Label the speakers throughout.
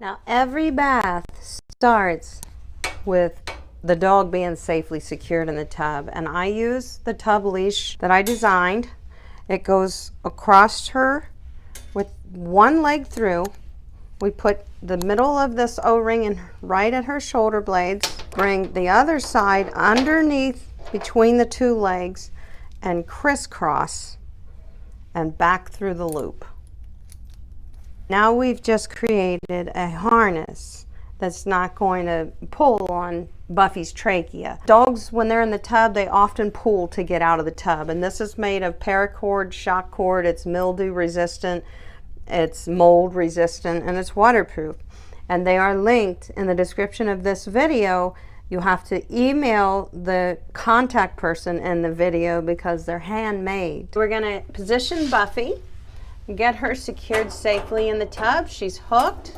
Speaker 1: Now every bath starts with the dog being safely secured in the tub, and I use the tub leash that I designed. It goes across her with one leg through. We put the middle of this O-ring in right at her shoulder blades, bring the other side underneath between the two legs and crisscross and back through the loop. Now we've just created a harness that's not going to pull on Buffy's trachea. Dogs, when they're in the tub, they often pull to get out of the tub, and this is made of paracord, shock cord. It's mildew resistant, it's mold resistant, and it's waterproof. And they are linked in the description of this video. You have to email the contact person in the video because they're handmade. We're gonna position Buffy, get her secured safely in the tub. She's hooked.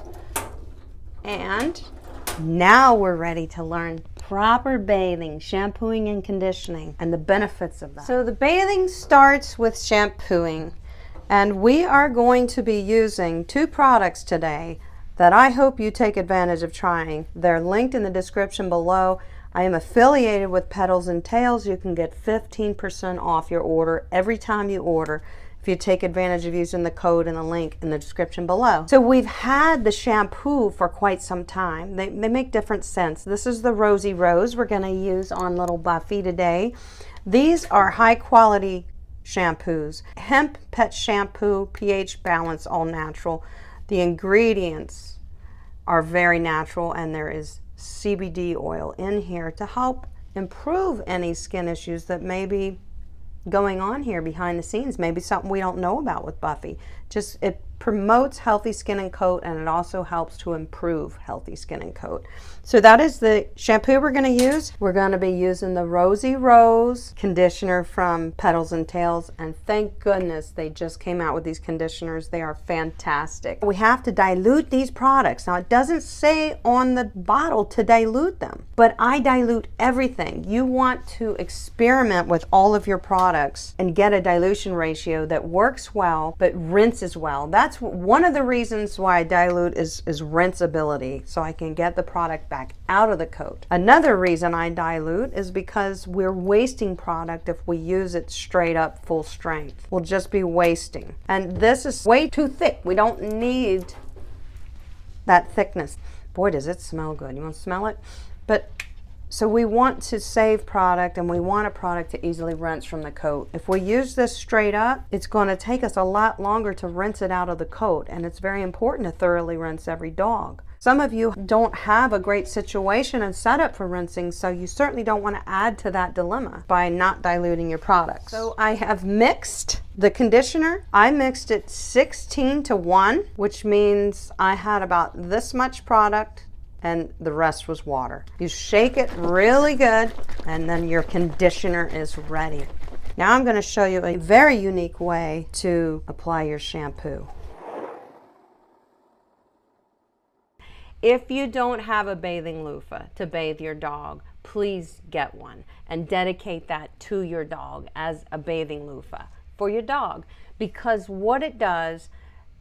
Speaker 1: And now we're ready to learn proper bathing, shampooing and conditioning, and the benefits of that. So the bathing starts with shampooing, and we are going to be using two products today that I hope you take advantage of trying. They're linked in the description below. I am affiliated with Petals and Tails. You can get 15% off your order every time you order if you take advantage of using the code and the link in the description below. So we've had the shampoo for quite some time. They make different scents. This is the Rosy Rose we're gonna use on little Buffy today. These are high quality shampoos. Hemp pet shampoo, pH balance, all natural. The ingredients are very natural, and there is CBD oil in here to help improve any skin issues that may be going on here behind the scenes, maybe something we don't know about with Buffy. Just it promotes healthy skin and coat, and it also helps to improve healthy skin and coat. So that is the shampoo we're going to use. We're going to be using the Rosy Rose conditioner from Petals and Tails, and thank goodness they just came out with these conditioners. They are fantastic. We have to dilute these products. Now it doesn't say on the bottle to dilute them, but I dilute everything. You want to experiment with all of your products and get a dilution ratio that works well but rinses well. That's one of the reasons why I dilute is rinseability, so I can get the product back out of the coat. Another reason I dilute is because we're wasting product if we use it straight up full strength. We'll just be wasting. And this is way too thick. We don't need that thickness. Boy, does it smell good. You want to smell it? But so we want to save product, and we want a product to easily rinse from the coat. If we use this straight up, it's going to take us a lot longer to rinse it out of the coat, and it's very important to thoroughly rinse every dog. Some of you don't have a great situation and setup for rinsing, so you certainly don't want to add to that dilemma by not diluting your products. So I have mixed the conditioner. I mixed it 16:1, which means I had about this much product and the rest was water. You shake it really good, and then your conditioner is ready. Now I'm going to show you a very unique way to apply your shampoo. If you don't have a bathing loofah to bathe your dog, please get one and dedicate that to your dog as a bathing loofah for your dog, because what it does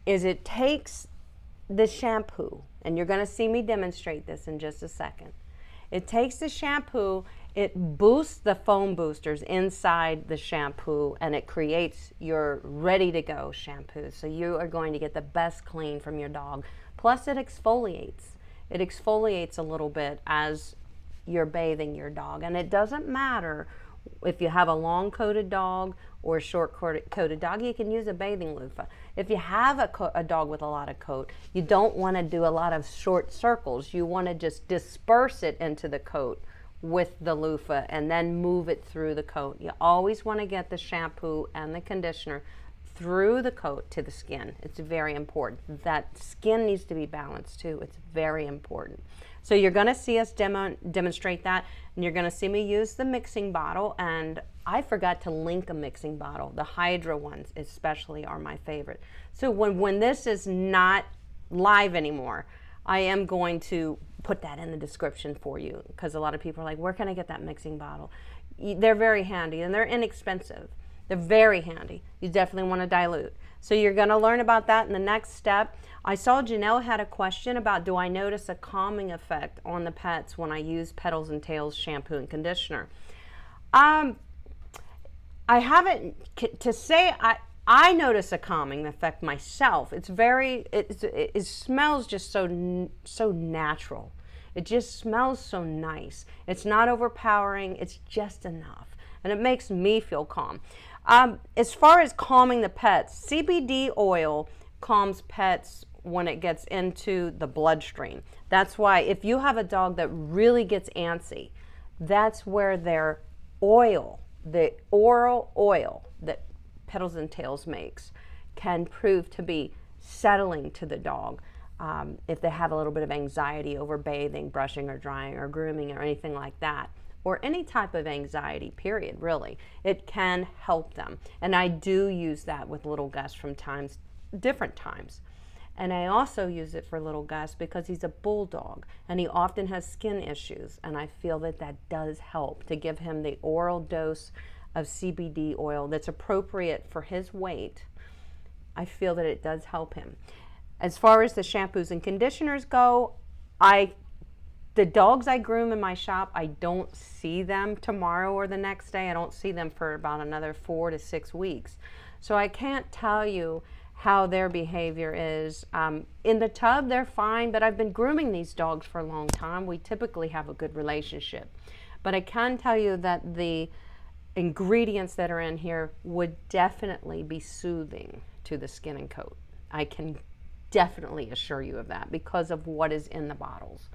Speaker 1: is it takes the shampoo, and you're going to see me demonstrate this in just a second. It takes the shampoo, it boosts the foam boosters inside the shampoo, and it creates your ready-to-go shampoo. So you are going to get the best clean from your dog. Plus it exfoliates. It exfoliates a little bit as you're bathing your dog. And it doesn't matter if you have a long-coated dog or a short-coated dog, you can use a bathing loofah. If you have a dog with a lot of coat, you don't want to do a lot of short circles. You want to just disperse it into the coat with the loofah and then move it through the coat. You always want to get the shampoo and the conditioner through the coat to the skin. It's very important. That skin needs to be balanced too. It's very important. So you're going to see us demonstrate that, and you're going to see me use the mixing bottle, and I forgot to link a mixing bottle. The Hydra ones especially are my favorite. So when this is not live anymore, I am going to put that in the description for you, because a lot of people are like, where can I get that mixing bottle? They're very handy, and they're inexpensive. They're very handy. You definitely want to dilute. So you're going to learn about that in the next step. I saw Janelle had a question about, do I notice a calming effect on the pets when I use Petals and Tails shampoo and conditioner? I haven't, to say I notice a calming effect myself. It's very, it smells just so natural. It just smells so nice. It's not overpowering, it's just enough. And it makes me feel calm. As far as calming the pets, CBD oil calms pets when it gets into the bloodstream. That's why if you have a dog that really gets antsy, that's where their oil, the oral oil that Petals and Tails makes, can prove to be settling to the dog. If they have a little bit of anxiety over bathing, brushing or drying or grooming or anything like that, or any type of anxiety, period, really, it can help them. And I do use that with little Gus from different times. And I also use it for little Gus because he's a bulldog and he often has skin issues. And I feel that that does help to give him the oral dose of CBD oil that's appropriate for his weight. I feel that it does help him. As far as the shampoos and conditioners go, the dogs I groom in my shop, I don't see them tomorrow or the next day. I don't see them for about another 4 to 6 weeks. So I can't tell you how their behavior is. In the tub, they're fine, but I've been grooming these dogs for a long time. We typically have a good relationship. But I can tell you that the ingredients that are in here would definitely be soothing to the skin and coat. I can definitely assure you of that because of what is in the bottles.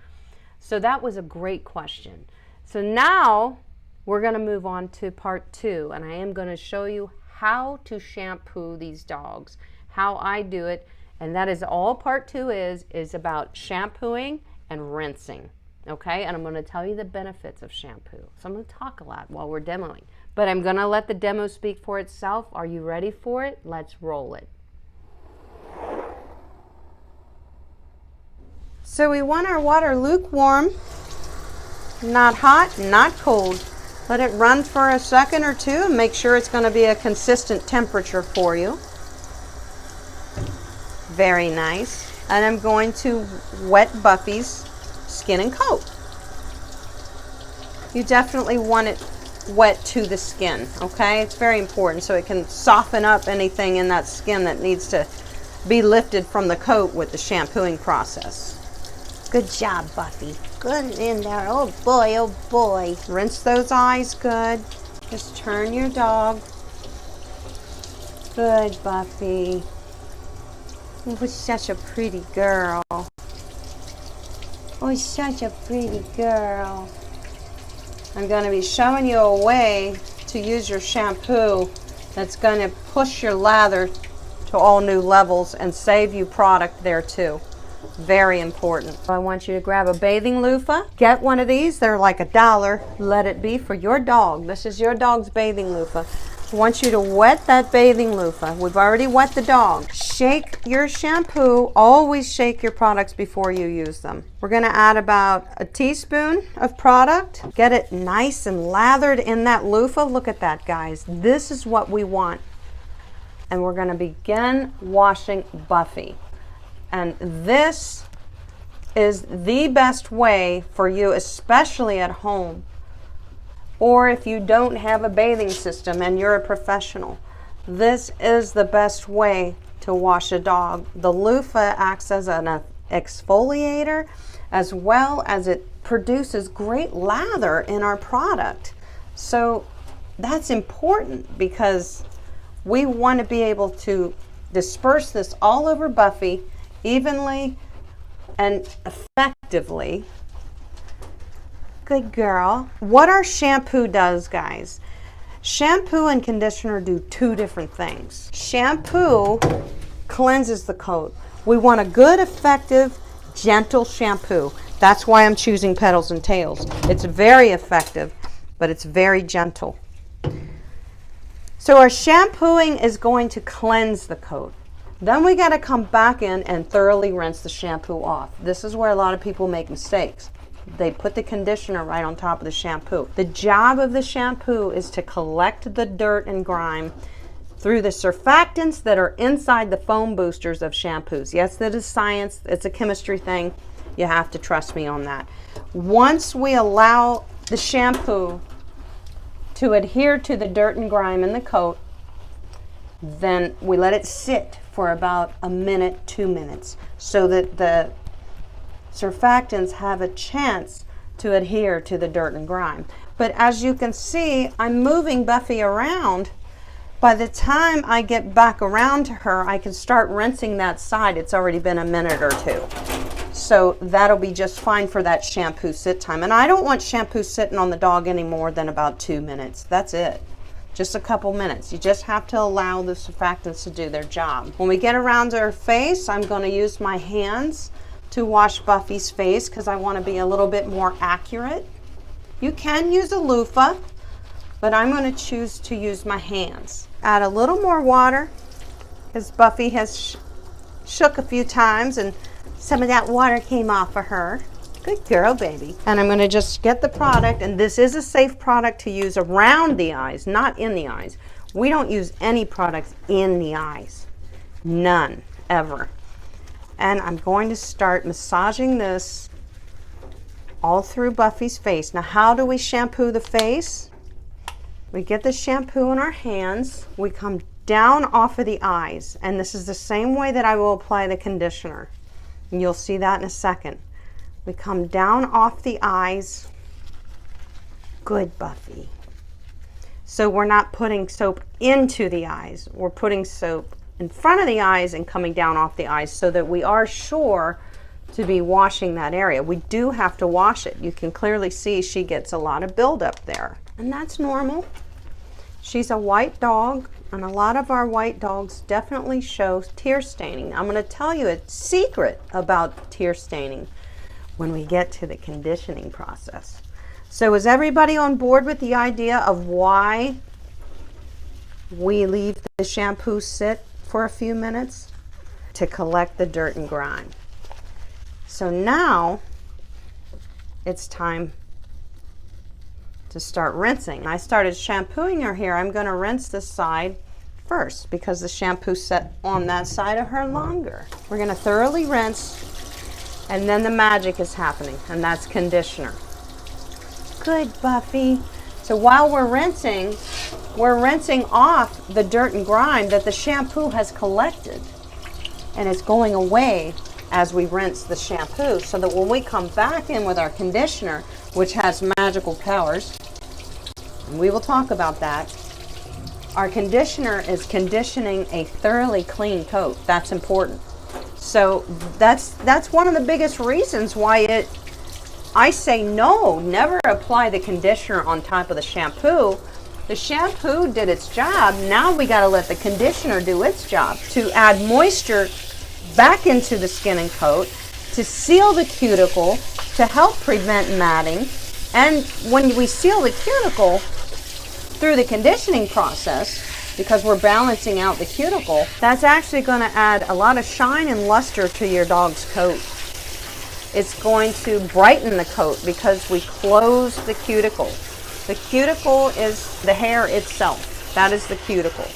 Speaker 1: So that was a great question. So now we're going to move on to part 2, and I am going to show you how to shampoo these dogs, how I do it, and that is all part 2 is about shampooing and rinsing, okay? And I'm going to tell you the benefits of shampoo. So I'm going to talk a lot while we're demoing, but I'm going to let the demo speak for itself. Are you ready for it? Let's roll it. So we want our water lukewarm, not hot, not cold. Let it run for a second or two and make sure it's going to be a consistent temperature for you. Very nice. And I'm going to wet Buffy's skin and coat. You definitely want it wet to the skin, okay? It's very important so it can soften up anything in that skin that needs to be lifted from the coat with the shampooing process. Good job, Buffy. Good in there. Oh boy, oh boy. Rinse those eyes good. Just turn your dog. Good, Buffy. Oh, such a pretty girl. Oh, such a pretty girl. I'm going to be showing you a way to use your shampoo that's going to push your lather to all new levels and save you product there too. Very important. I want you to grab a bathing loofah. Get one of these. They're like $1. Let it be for your dog. This is your dog's bathing loofah. I want you to wet that bathing loofah. We've already wet the dog. Shake your shampoo. Always shake your products before you use them. We're going to add about a teaspoon of product. Get it nice and lathered in that loofah. Look at that, guys. This is what we want. And we're going to begin washing Buffy. And this is the best way for you, especially at home, or if you don't have a bathing system and you're a professional. This is the best way to wash a dog. The loofah acts as an exfoliator as well as it produces great lather in our product. So that's important because we want to be able to disperse this all over Buffy evenly and effectively. Good girl. What our shampoo does, guys, shampoo and conditioner do 2 different things. Shampoo cleanses the coat. We want a good, effective, gentle shampoo. That's why I'm choosing Petals and Tails. It's very effective, but it's very gentle. So our shampooing is going to cleanse the coat. Then we got to come back in and thoroughly rinse the shampoo off. This is where a lot of people make mistakes. They put the conditioner right on top of the shampoo. The job of the shampoo is to collect the dirt and grime through the surfactants that are inside the foam boosters of shampoos. Yes, that is science. It's a chemistry thing. You have to trust me on that. Once we allow the shampoo to adhere to the dirt and grime in the coat, then we let it sit for about a minute, 2 minutes, so that the surfactants have a chance to adhere to the dirt and grime. But as you can see, I'm moving Buffy around. By the time I get back around to her, I can start rinsing that side. It's already been a minute or two. So that'll be just fine for that shampoo sit time. And I don't want shampoo sitting on the dog any more than about 2 minutes. That's it. Just a couple minutes. You just have to allow the surfactants to do their job. When we get around to her face, I'm going to use my hands to wash Buffy's face because I want to be a little bit more accurate. You can use a loofah, but I'm going to choose to use my hands. Add a little more water because Buffy has shook a few times and some of that water came off of her. Good girl, baby. And I'm going to just get the product, and this is a safe product to use around the eyes, not in the eyes. We don't use any products in the eyes. None, ever. And I'm going to start massaging this all through Buffy's face. Now, how do we shampoo the face? We get the shampoo in our hands. We come down off of the eyes. And this is the same way that I will apply the conditioner. And you'll see that in a second. We come down off the eyes. Good, Buffy. So we're not putting soap into the eyes. We're putting soap in front of the eyes and coming down off the eyes so that we are sure to be washing that area. We do have to wash it. You can clearly see she gets a lot of buildup there. And that's normal. She's a white dog, and a lot of our white dogs definitely show tear staining. I'm going to tell you a secret about tear staining when we get to the conditioning process. So is everybody on board with the idea of why we leave the shampoo sit for a few minutes? To collect the dirt and grime. So now it's time to start rinsing. I started shampooing her here. I'm going to rinse this side first because the shampoo set on that side of her longer. We're going to thoroughly rinse, and then the magic is happening, and that's conditioner. Good, Buffy. So while we're rinsing off the dirt and grime that the shampoo has collected, and it's going away as we rinse the shampoo, so that when we come back in with our conditioner, which has magical powers, and we will talk about that, our conditioner is conditioning a thoroughly clean coat. That's important. So that's one of the biggest reasons why I say no, never apply the conditioner on top of the shampoo. The shampoo did its job. Now we got to let the conditioner do its job to add moisture back into the skin and coat, to seal the cuticle, to help prevent matting. And when we seal the cuticle through the conditioning process, because we're balancing out the cuticle, that's actually going to add a lot of shine and luster to your dog's coat. It's going to brighten the coat because we close the cuticle. The cuticle is the hair itself. That is the cuticle,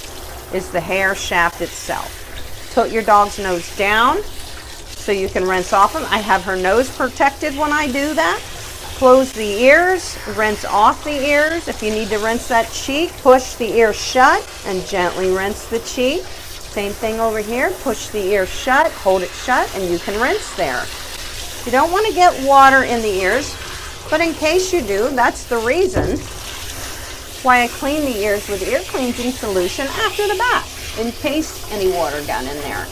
Speaker 1: is the hair shaft itself. Tilt your dog's nose down so you can rinse off them. I have her nose protected when I do that. Close the ears, rinse off the ears. If you need to rinse that cheek, push the ear shut and gently rinse the cheek. Same thing over here. Push the ear shut, hold it shut, and you can rinse there. You don't want to get water in the ears, but in case you do, that's the reason why I clean the ears with ear cleansing solution after the bath, in case any water got in there.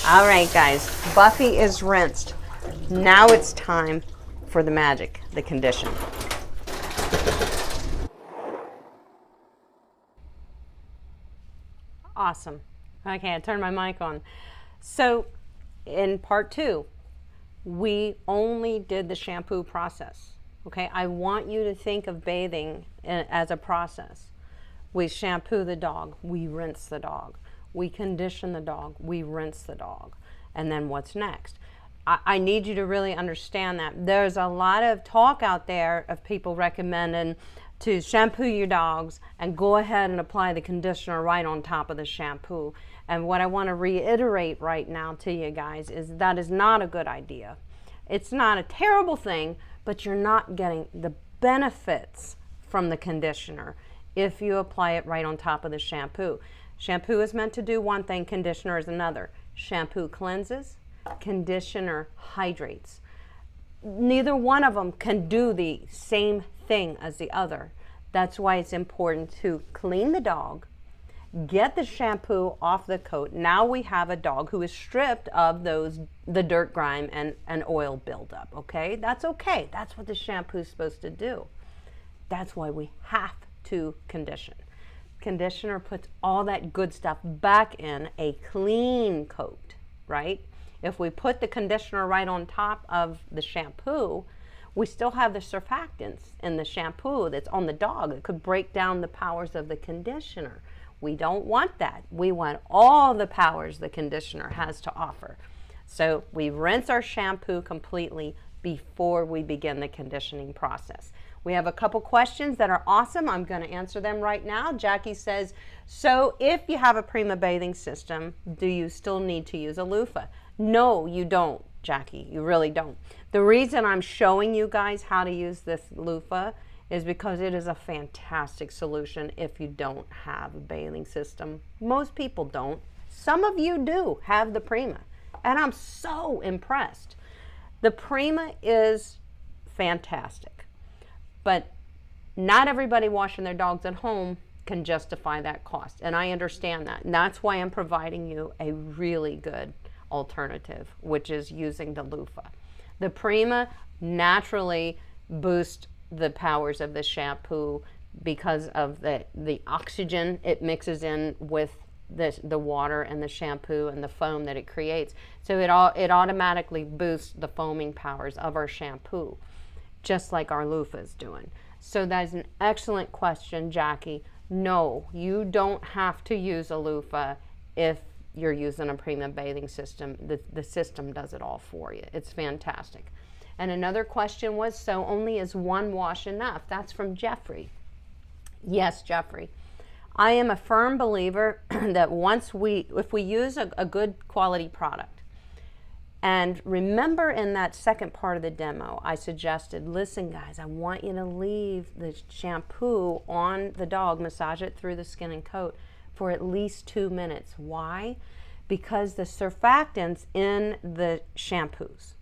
Speaker 1: All right, guys, Buffy is rinsed. Now it's time for the magic, the condition. Awesome. Okay, I turned my mic on. So in part 2, we only did the shampoo process. Okay, I want you to think of bathing as a process. We shampoo the dog, we rinse the dog. We condition the dog, we rinse the dog. And then what's next? I need you to really understand that. There's a lot of talk out there of people recommending to shampoo your dogs and go ahead and apply the conditioner right on top of the shampoo. And what I want to reiterate right now to you guys is that is not a good idea. It's not a terrible thing, but you're not getting the benefits from the conditioner if you apply it right on top of the shampoo. Shampoo is meant to do one thing, conditioner is another. Shampoo cleanses, conditioner hydrates. Neither one of them can do the same thing as the other. That's why it's important to clean the dog, get the shampoo off the coat. Now we have a dog who is stripped of the dirt, grime, and oil buildup, okay? That's okay. That's what the shampoo is supposed to do. That's why we have to condition. Conditioner puts all that good stuff back in a clean coat, right? If we put the conditioner right on top of the shampoo, we still have the surfactants in the shampoo that's on the dog. It could break down the powers of the conditioner. We don't want that. We want all the powers the conditioner has to offer. So we rinse our shampoo completely before we begin the conditioning process. We have a couple questions that are awesome. I'm going to answer them right now. Jackie says, so if you have a Prima bathing system, do you still need to use a loofah? No, you don't, Jackie. You really don't. The reason I'm showing you guys how to use this loofah is because it is a fantastic solution if you don't have a bathing system. Most people don't. Some of you do have the Prima, and I'm so impressed. The Prima is fantastic, but not everybody washing their dogs at home can justify that cost, and I understand that. And that's why I'm providing you a really good alternative, which is using the loofah. The Prima naturally boosts the powers of the shampoo because of the oxygen it mixes in with the water and the shampoo and the foam that it creates. So it automatically boosts the foaming powers of our shampoo, just like our loofah is doing. So that's an excellent question, Jackie. No, you don't have to use a loofah if you're using a Prima bathing system. The system does it all for you. It's fantastic. And another question was, so only is one wash enough? That's from Jeffrey. Yes, Jeffrey. I am a firm believer that if we use a good quality product, and remember in that second part of the demo, I suggested, listen guys, I want you to leave the shampoo on the dog, massage it through the skin and coat for at least 2 minutes. Why? Because the surfactants in the shampoos,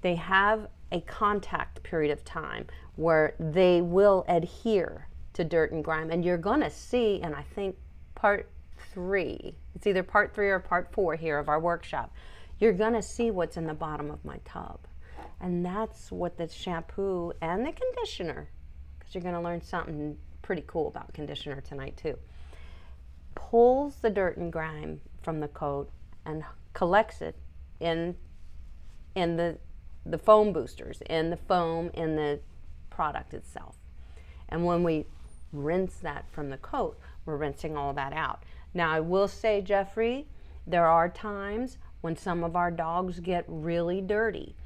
Speaker 1: they have a contact period of time where they will adhere to dirt and grime. And you're gonna see, and I think part 3, it's either part 3 or part 4 here of our workshop, you're gonna see what's in the bottom of my tub. And that's what the shampoo and the conditioner, because you're gonna learn something pretty cool about conditioner tonight too, pulls the dirt and grime from the coat and collects it in the foam boosters, in the foam, in the product itself. And when we rinse that from the coat, we're rinsing all that out. Now I will say, Jeffrey, there are times when some of our dogs get really dirty.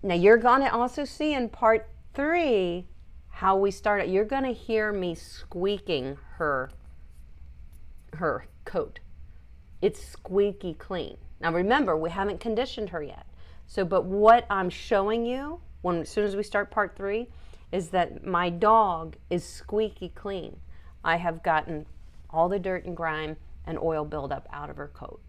Speaker 1: Now you're gonna also see in part 3 how we started. You're gonna hear me squeaking her coat. It's squeaky clean. Now remember, we haven't conditioned her yet. So, but what I'm showing you, as soon as we start part 3, is that my dog is squeaky clean. I have gotten all the dirt and grime and oil buildup out of her coat.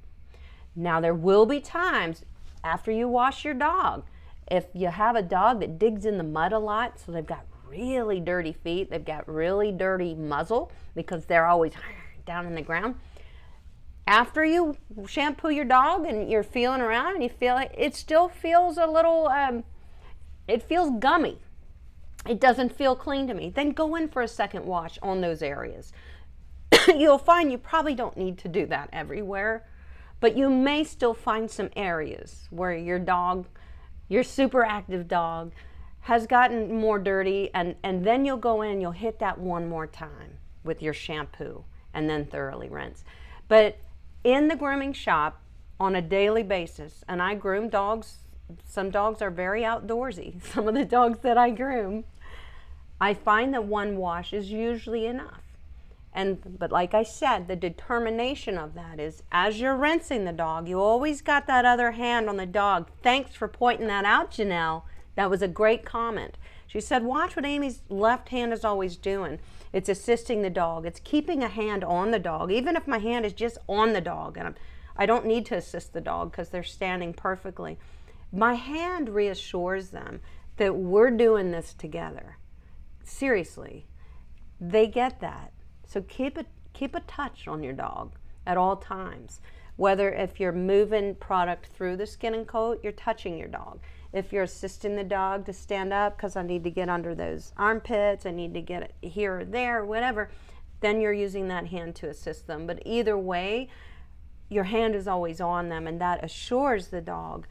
Speaker 1: Now there will be times after you wash your dog, if you have a dog that digs in the mud a lot, so they've got really dirty feet, they've got really dirty muzzle because they're always down in the ground. After you shampoo your dog and you're feeling around and you feel it still feels a little, it feels gummy. It doesn't feel clean to me. Then go in for a second wash on those areas. You'll find you probably don't need to do that everywhere, but you may still find some areas where your dog, your super active dog, has gotten more dirty, and then you'll go in and you'll hit that one more time with your shampoo and then thoroughly rinse. But in the grooming shop on a daily basis, and I groom dogs, some dogs are very outdoorsy, some of the dogs that I groom, I find that one wash is usually enough. But like I said, the determination of that is as you're rinsing the dog, you always got that other hand on the dog. Thanks for pointing that out, Janelle. That was a great comment. She said, watch what Amy's left hand is always doing. It's assisting the dog. It's keeping a hand on the dog, even if my hand is just on the dog. And I don't need to assist the dog because they're standing perfectly. My hand reassures them that we're doing this together. Seriously, they get that. So keep a touch on your dog at all times. Whether if you're moving product through the skin and coat, you're touching your dog. If you're assisting the dog to stand up because I need to get under those armpits, I need to get it here or there, whatever, then you're using that hand to assist them. But either way, your hand is always on them, and that assures the dog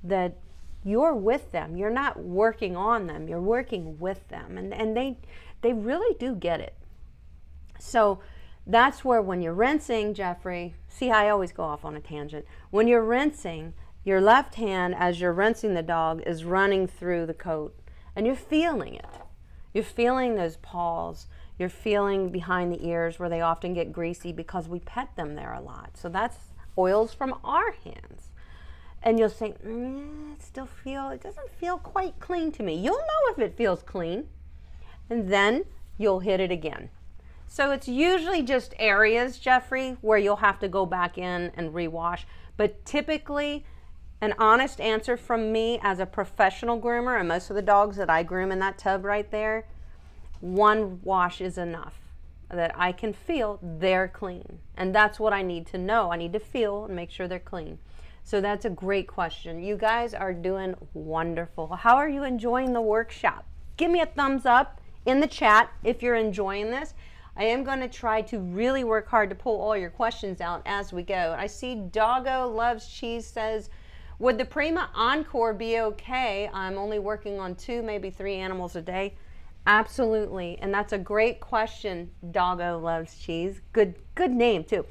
Speaker 1: that you're with them. You're not working on them, you're working with them. And they really do get it. So that's where when you're rinsing, Jeffrey, see, I always go off on a tangent. When you're rinsing, your left hand, as you're rinsing the dog, is running through the coat, and you're feeling it. You're feeling those paws. You're feeling behind the ears where they often get greasy because we pet them there a lot. So that's oils from our hands. And you'll say, it doesn't feel quite clean to me. You'll know if it feels clean, and then you'll hit it again. So it's usually just areas, Jeffrey, where you'll have to go back in and rewash. But typically, an honest answer from me as a professional groomer, and most of the dogs that I groom in that tub right there, one wash is enough that I can feel they're clean. And that's what I need to know. I need to feel and make sure they're clean. So that's a great question. You guys are doing wonderful. How are you enjoying the workshop? Give me a thumbs up in the chat if you're enjoying this. I am going to try to really work hard to pull all your questions out as we go. I see Doggo Loves Cheese says, would the Prima Encore be okay? I'm only working on 2, maybe 3 animals a day. Absolutely, and that's a great question, Doggo Loves Cheese. Good name too.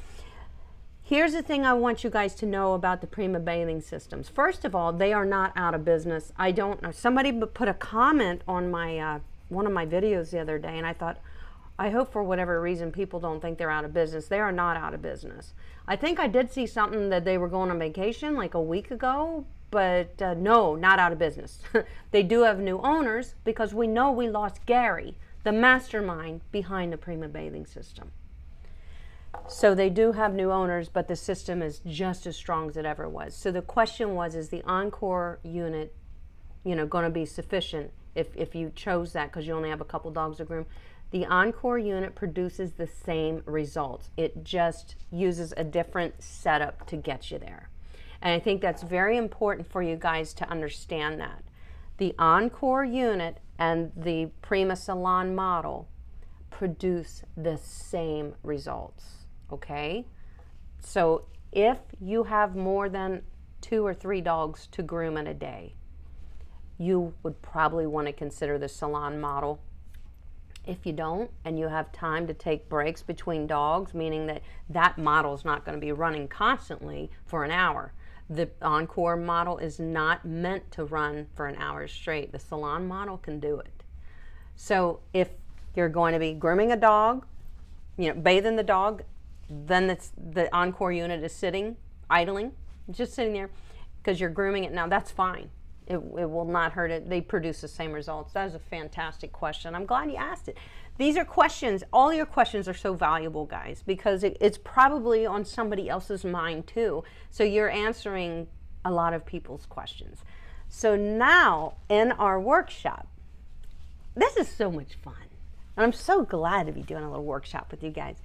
Speaker 1: Here's the thing I want you guys to know about the Prima bathing systems. First of all, they are not out of business. I don't know. Somebody put a comment on my one of my videos the other day, and I thought, I hope for whatever reason people don't think they're out of business. They are not out of business. I think I did see something that they were going on vacation like a week ago, but no, not out of business. They do have new owners because we know we lost Gary, the mastermind behind the Prima bathing system. So they do have new owners, but the system is just as strong as it ever was. So the question was, is the Encore unit, going to be sufficient if you chose that because you only have a couple dogs to groom? The Encore unit produces the same results. It just uses a different setup to get you there. And I think that's very important for you guys to understand that. The Encore unit and the Prima Salon model produce the same results, okay? So if you have more than 2 or 3 dogs to groom in a day, you would probably want to consider the Salon model. If you don't, and you have time to take breaks between dogs, meaning that model is not going to be running constantly for an hour. The Encore model is not meant to run for an hour straight. The Salon model can do it. So if you're going to be grooming a dog, bathing the dog, then the Encore unit is sitting, idling, just sitting there because you're grooming it now. That's fine. It will not hurt it. They produce the same results. That is a fantastic question. I'm glad you asked it. These are questions, all your questions are so valuable, guys, because it's probably on somebody else's mind too. So you're answering a lot of people's questions. So now in our workshop, this is so much fun. And I'm so glad to be doing a little workshop with you guys.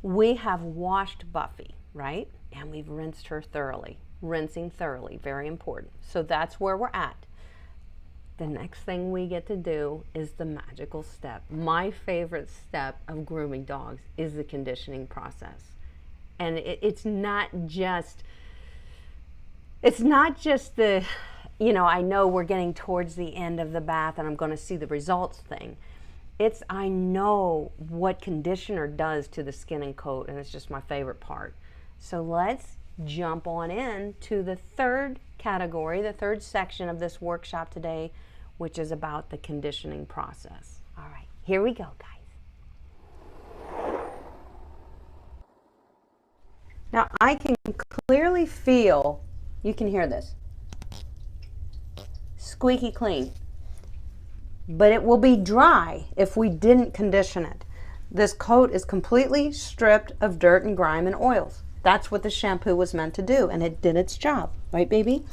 Speaker 1: We have washed Buffy, right? And we've rinsed her thoroughly. Rinsing thoroughly, very important. So that's where we're at. The next thing we get to do is the magical step. My favorite step of grooming dogs is the conditioning process. And it's not just the, I know we're getting towards the end of the bath and I'm going to see the results thing. I know what conditioner does to the skin and coat, and it's just my favorite part. So let's jump on in to the third category, the third section of this workshop today, which is about the conditioning process. All Here we go, guys. Now I can clearly feel, you can hear this, squeaky clean. But it will be dry if we didn't condition it. This coat is completely stripped of dirt and grime and oils. That's what the shampoo was meant to do, and it did its job, right, baby?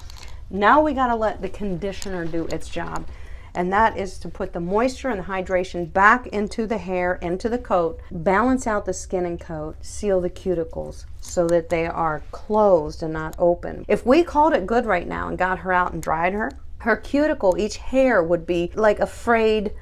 Speaker 1: Now we gotta let the conditioner do its job, and that is to put the moisture and the hydration back into the hair, into the coat, balance out the skin and coat, seal the cuticles so that they are closed and not open. If we called it good right now and got her out and dried her, her cuticle, each hair would be like a frayed,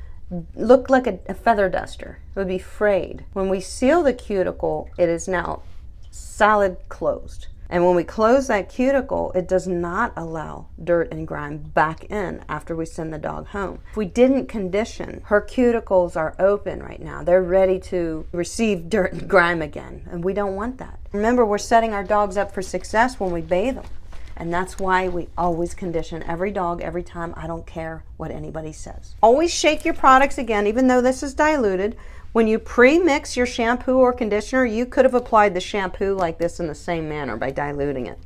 Speaker 1: looked like a feather duster. It would be frayed. When we seal the cuticle, it is now solid closed. And when we close that cuticle, it does not allow dirt and grime back in after we send the dog home. If we didn't condition, her cuticles are open right now. They're ready to receive dirt and grime again, and we don't want that. Remember, we're setting our dogs up for success when we bathe them. And that's why we always condition every dog every time. I don't care what anybody says. Always shake your products again, even though this is diluted. When you pre-mix your shampoo or conditioner, you could have applied the shampoo like this in the same manner by diluting it.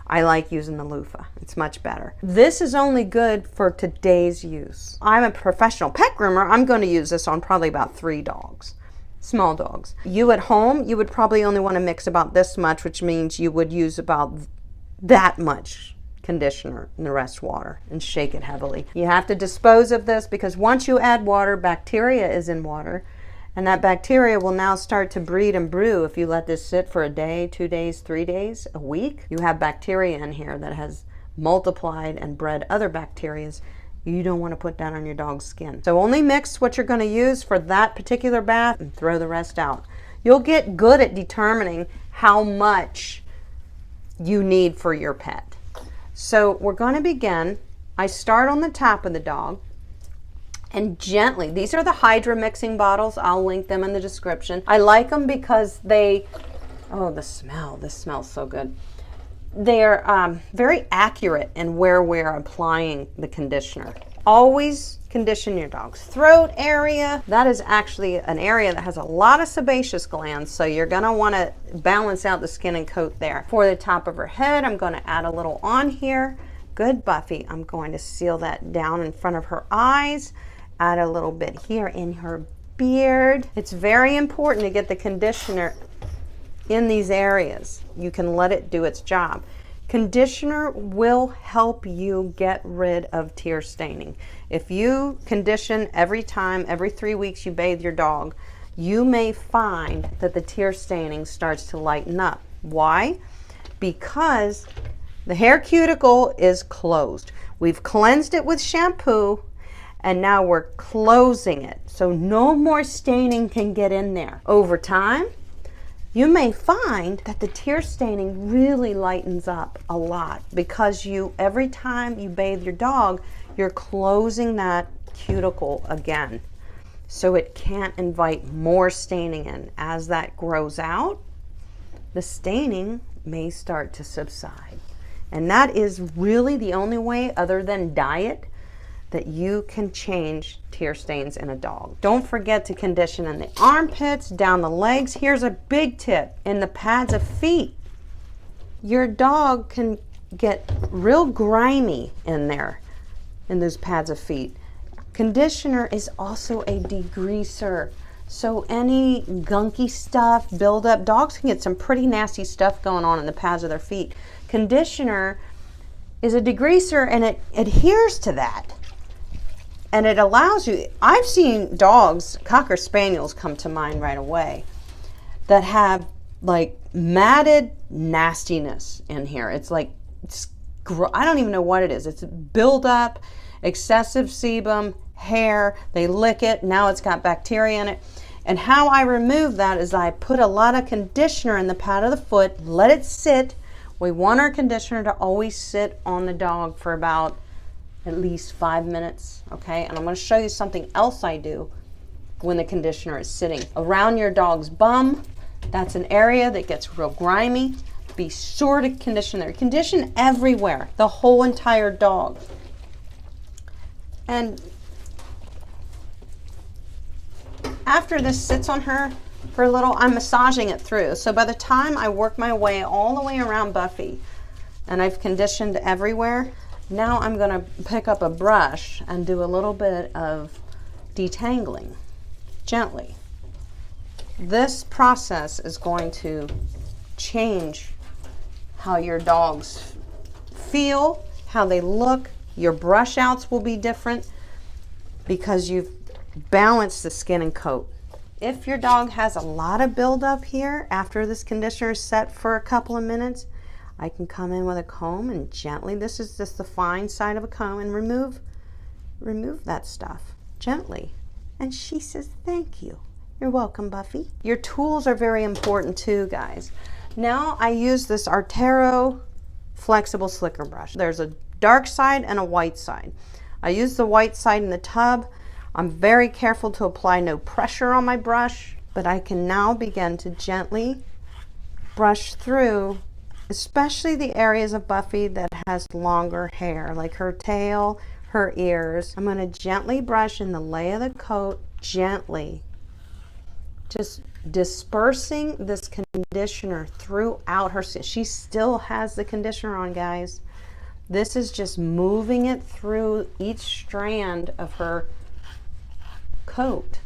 Speaker 1: I like using the loofah. It's much better. This is only good for today's use. I'm a professional pet groomer. I'm going to use this on probably about 3 dogs. Small dogs. You at home, you would probably only want to mix about this much, which means you would use about that much conditioner and the rest water, and shake it heavily. You have to dispose of this because once you add water, bacteria is in water, and that bacteria will now start to breed and brew. If you let this sit for a day, 2 days, 3 days, a week, you have bacteria in here that has multiplied and bred other bacterias. You don't want to put that on your dog's skin. So only mix what you're going to use for that particular bath and throw the rest out. You'll get good at determining how much you need for your pet. So we're going to begin. I start on the top of the dog and gently, these are the Hydra mixing bottles. I'll link them in the description. I like them because they, oh, the smell, this smells so good. They're very accurate in where we're applying the conditioner. Always condition your dog's throat area. That is actually an area that has a lot of sebaceous glands, so you're going to want to balance out the skin and coat there. For the top of her head, I'm going to add a little on here. Good, Buffy. I'm going to seal that down in front of her eyes. Add a little bit here in her beard. It's very important to get the conditioner in these areas. You can let it do its job. Conditioner will help you get rid of tear staining. If you condition every time, every 3 weeks you bathe your dog, you may find that the tear staining starts to lighten up. Why? Because the hair cuticle is closed. We've cleansed it with shampoo, and now we're closing it. So no more staining can get in there. Over time, you may find that the tear staining really lightens up a lot because every time you bathe your dog, you're closing that cuticle again. So it can't invite more staining in. As that grows out, the staining may start to subside. And that is really the only way, other than diet, that you can change tear stains in a dog. Don't forget to condition in the armpits, down the legs. Here's a big tip, in the pads of feet. Your dog can get real grimy in there, in those pads of feet. Conditioner is also a degreaser. So any gunky stuff, buildup, dogs can get some pretty nasty stuff going on in the pads of their feet. Conditioner is a degreaser, and it adheres to that. And it allows you, I've seen dogs, Cocker Spaniels come to mind right away, that have like matted nastiness in here. It's like, I don't even know what it is. It's buildup, excessive sebum, hair, they lick it, now it's got bacteria in it. And how I remove that is I put a lot of conditioner in the pad of the foot, let it sit. We want our conditioner to always sit on the dog for about at least 5 minutes, okay? And I'm going to show you something else I do when the conditioner is sitting. Around your dog's bum, that's an area that gets real grimy. Be sure to condition there. Condition everywhere, the whole entire dog. after this sits on her for a little, I'm massaging it through. So by the time I work my way all the way around Buffy and I've conditioned everywhere, now I'm gonna pick up a brush and do a little bit of detangling gently. This process is going to change how your dogs feel, how they look. Your brush outs will be different because you've balanced the skin and coat. If your dog has a lot of buildup here after this conditioner is set for a couple of minutes, I can come in with a comb and gently, this is just the fine side of a comb, and remove that stuff gently. And she says, thank you. You're welcome, Buffy. Your tools are very important too, guys. Now I use this Artero flexible slicker brush. There's a dark side and a white side. I use the white side in the tub. I'm very careful to apply no pressure on my brush, but I can now begin to gently brush through, especially the areas of Buffy that has longer hair, like her tail, her ears. I'm going to gently brush in the lay of the coat, gently, just dispersing this conditioner throughout her skin. She still has the conditioner on, guys. This is just moving it through each strand of her coat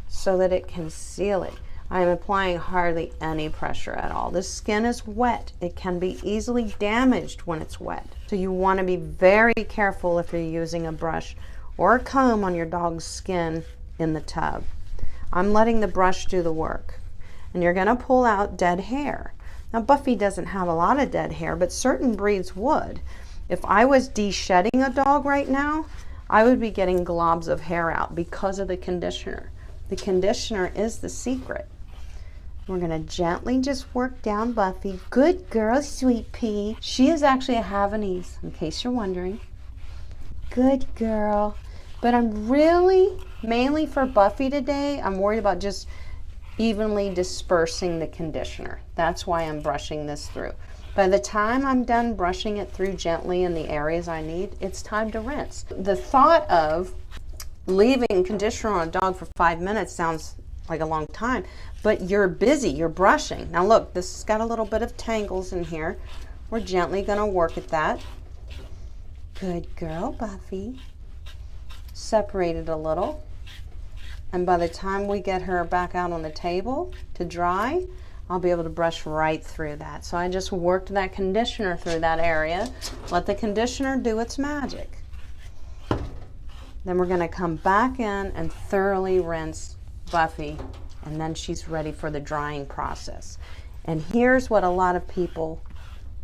Speaker 1: so that it can seal it. I am applying hardly any pressure at all. The skin is wet. It can be easily damaged when it's wet. So you want to be very careful if you're using a brush or a comb on your dog's skin in the tub. I'm letting the brush do the work. And you're going to pull out dead hair. Now Buffy doesn't have a lot of dead hair, but certain breeds would. If I was de-shedding a dog right now, I would be getting globs of hair out because of the conditioner. The conditioner is the secret. We're going to gently just work down Buffy. Good girl, sweet pea. She is actually a Havanese, in case you're wondering. Good girl. But I'm really, mainly for Buffy today, I'm worried about just evenly dispersing the conditioner. That's why I'm brushing this through. By the time I'm done brushing it through gently in the areas I need, it's time to rinse. The thought of leaving conditioner on a dog for 5 minutes sounds like a long time, but you're busy, you're brushing. Now look, this has got a little bit of tangles in here. We're gently gonna work at that. Good girl, Buffy. Separate it a little. And by the time we get her back out on the table to dry, I'll be able to brush right through that. So I just worked that conditioner through that area. Let the conditioner do its magic. Then we're gonna come back in and thoroughly rinse Buffy, and then she's ready for the drying process. And here's what a lot of people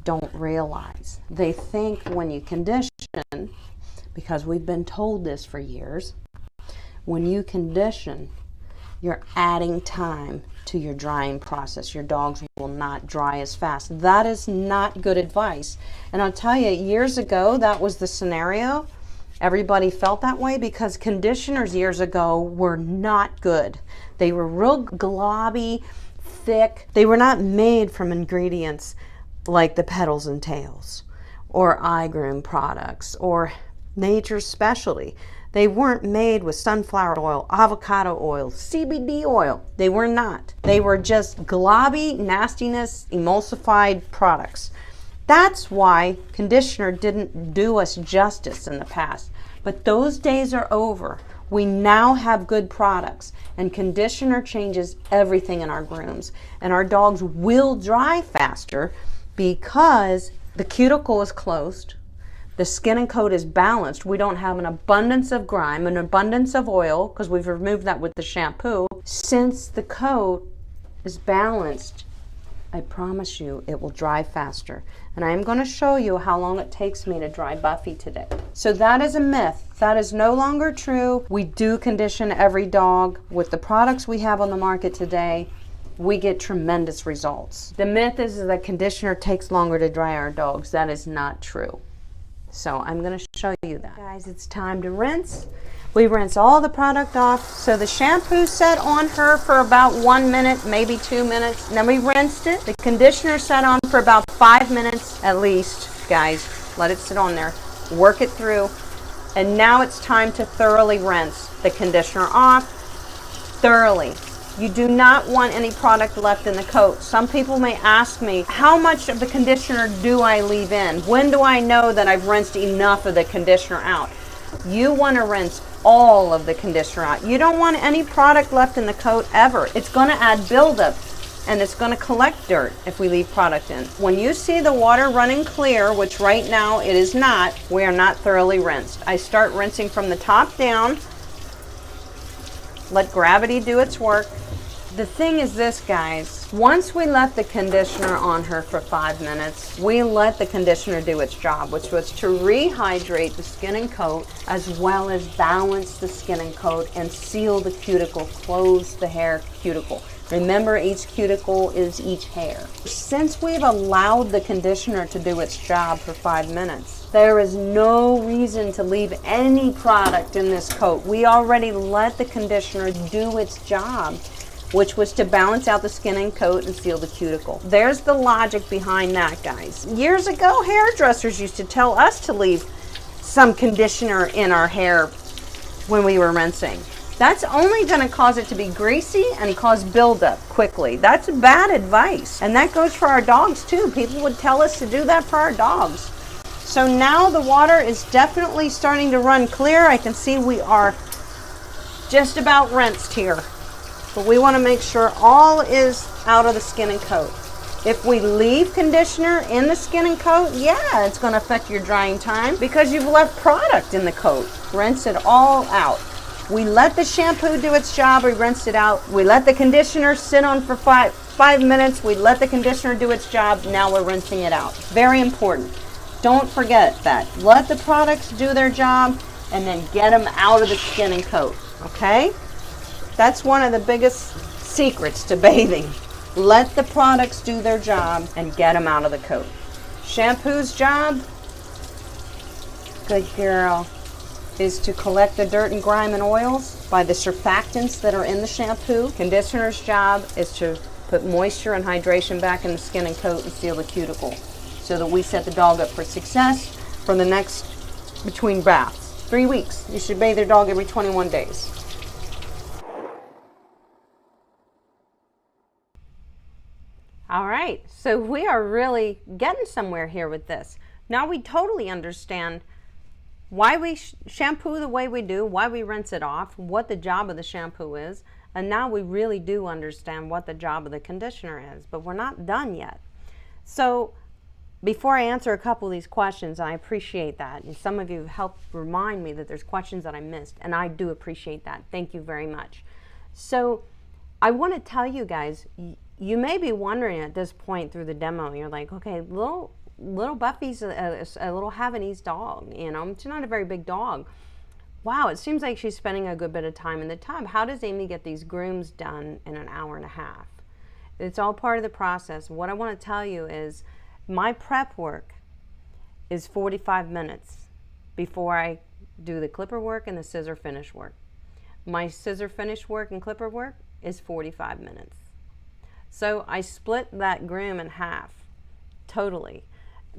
Speaker 1: don't realize. They think when you condition, because we've been told this for years, when you condition, you're adding time to your drying process. Your dogs will not dry as fast. That is not good advice. And I'll tell you, years ago, that was the scenario. Everybody felt that way because conditioners years ago were not good. They were real globby, thick. They were not made from ingredients like the Petals and Tails or iGroom products or Nature's Specialty. They weren't made with sunflower oil, avocado oil, CBD oil. They were not. They were just globby, nastiness, emulsified products. That's why conditioner didn't do us justice in the past. But those days are over. We now have good products, and conditioner changes everything in our grooms. And our dogs will dry faster because the cuticle is closed. The skin and coat is balanced. We don't have an abundance of grime, an abundance of oil, because we've removed that with the shampoo. Since the coat is balanced, I promise you it will dry faster. And I'm going to show you how long it takes me to dry Buffy today. So that is a myth. That is no longer true. We do condition every dog. With the products we have on the market today, we get tremendous results. The myth is that conditioner takes longer to dry our dogs. That is not true. So I'm going to show you that. Guys, it's time to rinse. We rinse all the product off. So the shampoo sat on her for about 1 minute, maybe 2 minutes. And then we rinsed it. The conditioner sat on for about 5 minutes at least. Guys, let it sit on there. Work it through. And now it's time to thoroughly rinse the conditioner off. thoroughly. You do not want any product left in the coat. Some people may ask me, how much of the conditioner do I leave in? When do I know that I've rinsed enough of the conditioner out? You want to rinse all of the conditioner out. You don't want any product left in the coat ever. It's going to add buildup and it's going to collect dirt if we leave product in. When you see the water running clear, which right now it is not, we are not thoroughly rinsed. I start rinsing from the top down. Let gravity do its work. The thing is this, guys, once we left the conditioner on her for 5 minutes, we let the conditioner do its job, which was to rehydrate the skin and coat, as well as balance the skin and coat and seal the cuticle, close the hair cuticle. Remember, each cuticle is each hair. Since we've allowed the conditioner to do its job for 5 minutes, there is no reason to leave any product in this coat. We already let the conditioner do its job, which was to balance out the skin and coat and seal the cuticle. There's the logic behind that, guys. Years ago, hairdressers used to tell us to leave some conditioner in our hair when we were rinsing. That's only going to cause it to be greasy and cause buildup quickly. That's bad advice. And that goes for our dogs too. People would tell us to do that for our dogs. So now the water is definitely starting to run clear. I can see we are just about rinsed here. But we want to make sure all is out of the skin and coat. If we leave conditioner in the skin and coat, yeah, it's going to affect your drying time because you've left product in the coat. Rinse it all out. We let the shampoo do its job, we rinsed it out. We let the conditioner sit on for five minutes, we let the conditioner do its job, now we're rinsing it out. Very important. Don't forget that. Let the products do their job and then get them out of the skin and coat, okay? That's one of the biggest secrets to bathing. Let the products do their job and get them out of the coat. Shampoo's job, good girl, is to collect the dirt and grime and oils by the surfactants that are in the shampoo. Conditioner's job is to put moisture and hydration back in the skin and coat and seal the cuticle so that we set the dog up for success for the next between baths. 3 weeks. You should bathe your dog every 21 days. All right, so we are really getting somewhere here with this. Now we totally understand why we shampoo the way we do, why we rinse it off, what the job of the shampoo is, and now we really do understand what the job of the conditioner is, but we're not done yet. So before I answer a couple of these questions, I appreciate that, and some of you have helped remind me that there's questions that I missed, and I do appreciate that. Thank you very much. So I want to tell you guys, you may be wondering at this point through the demo, you're like, okay, little Buffy's a little Havanese dog, you know, she's not a very big dog. Wow, it seems like she's spending a good bit of time in the tub. How does Amy get these grooms done in an hour and a half? It's all part of the process. What I want to tell you is my prep work is 45 minutes before I do the clipper work and the scissor finish work. My scissor finish work and clipper work is 45 minutes. So I split that groom in half totally,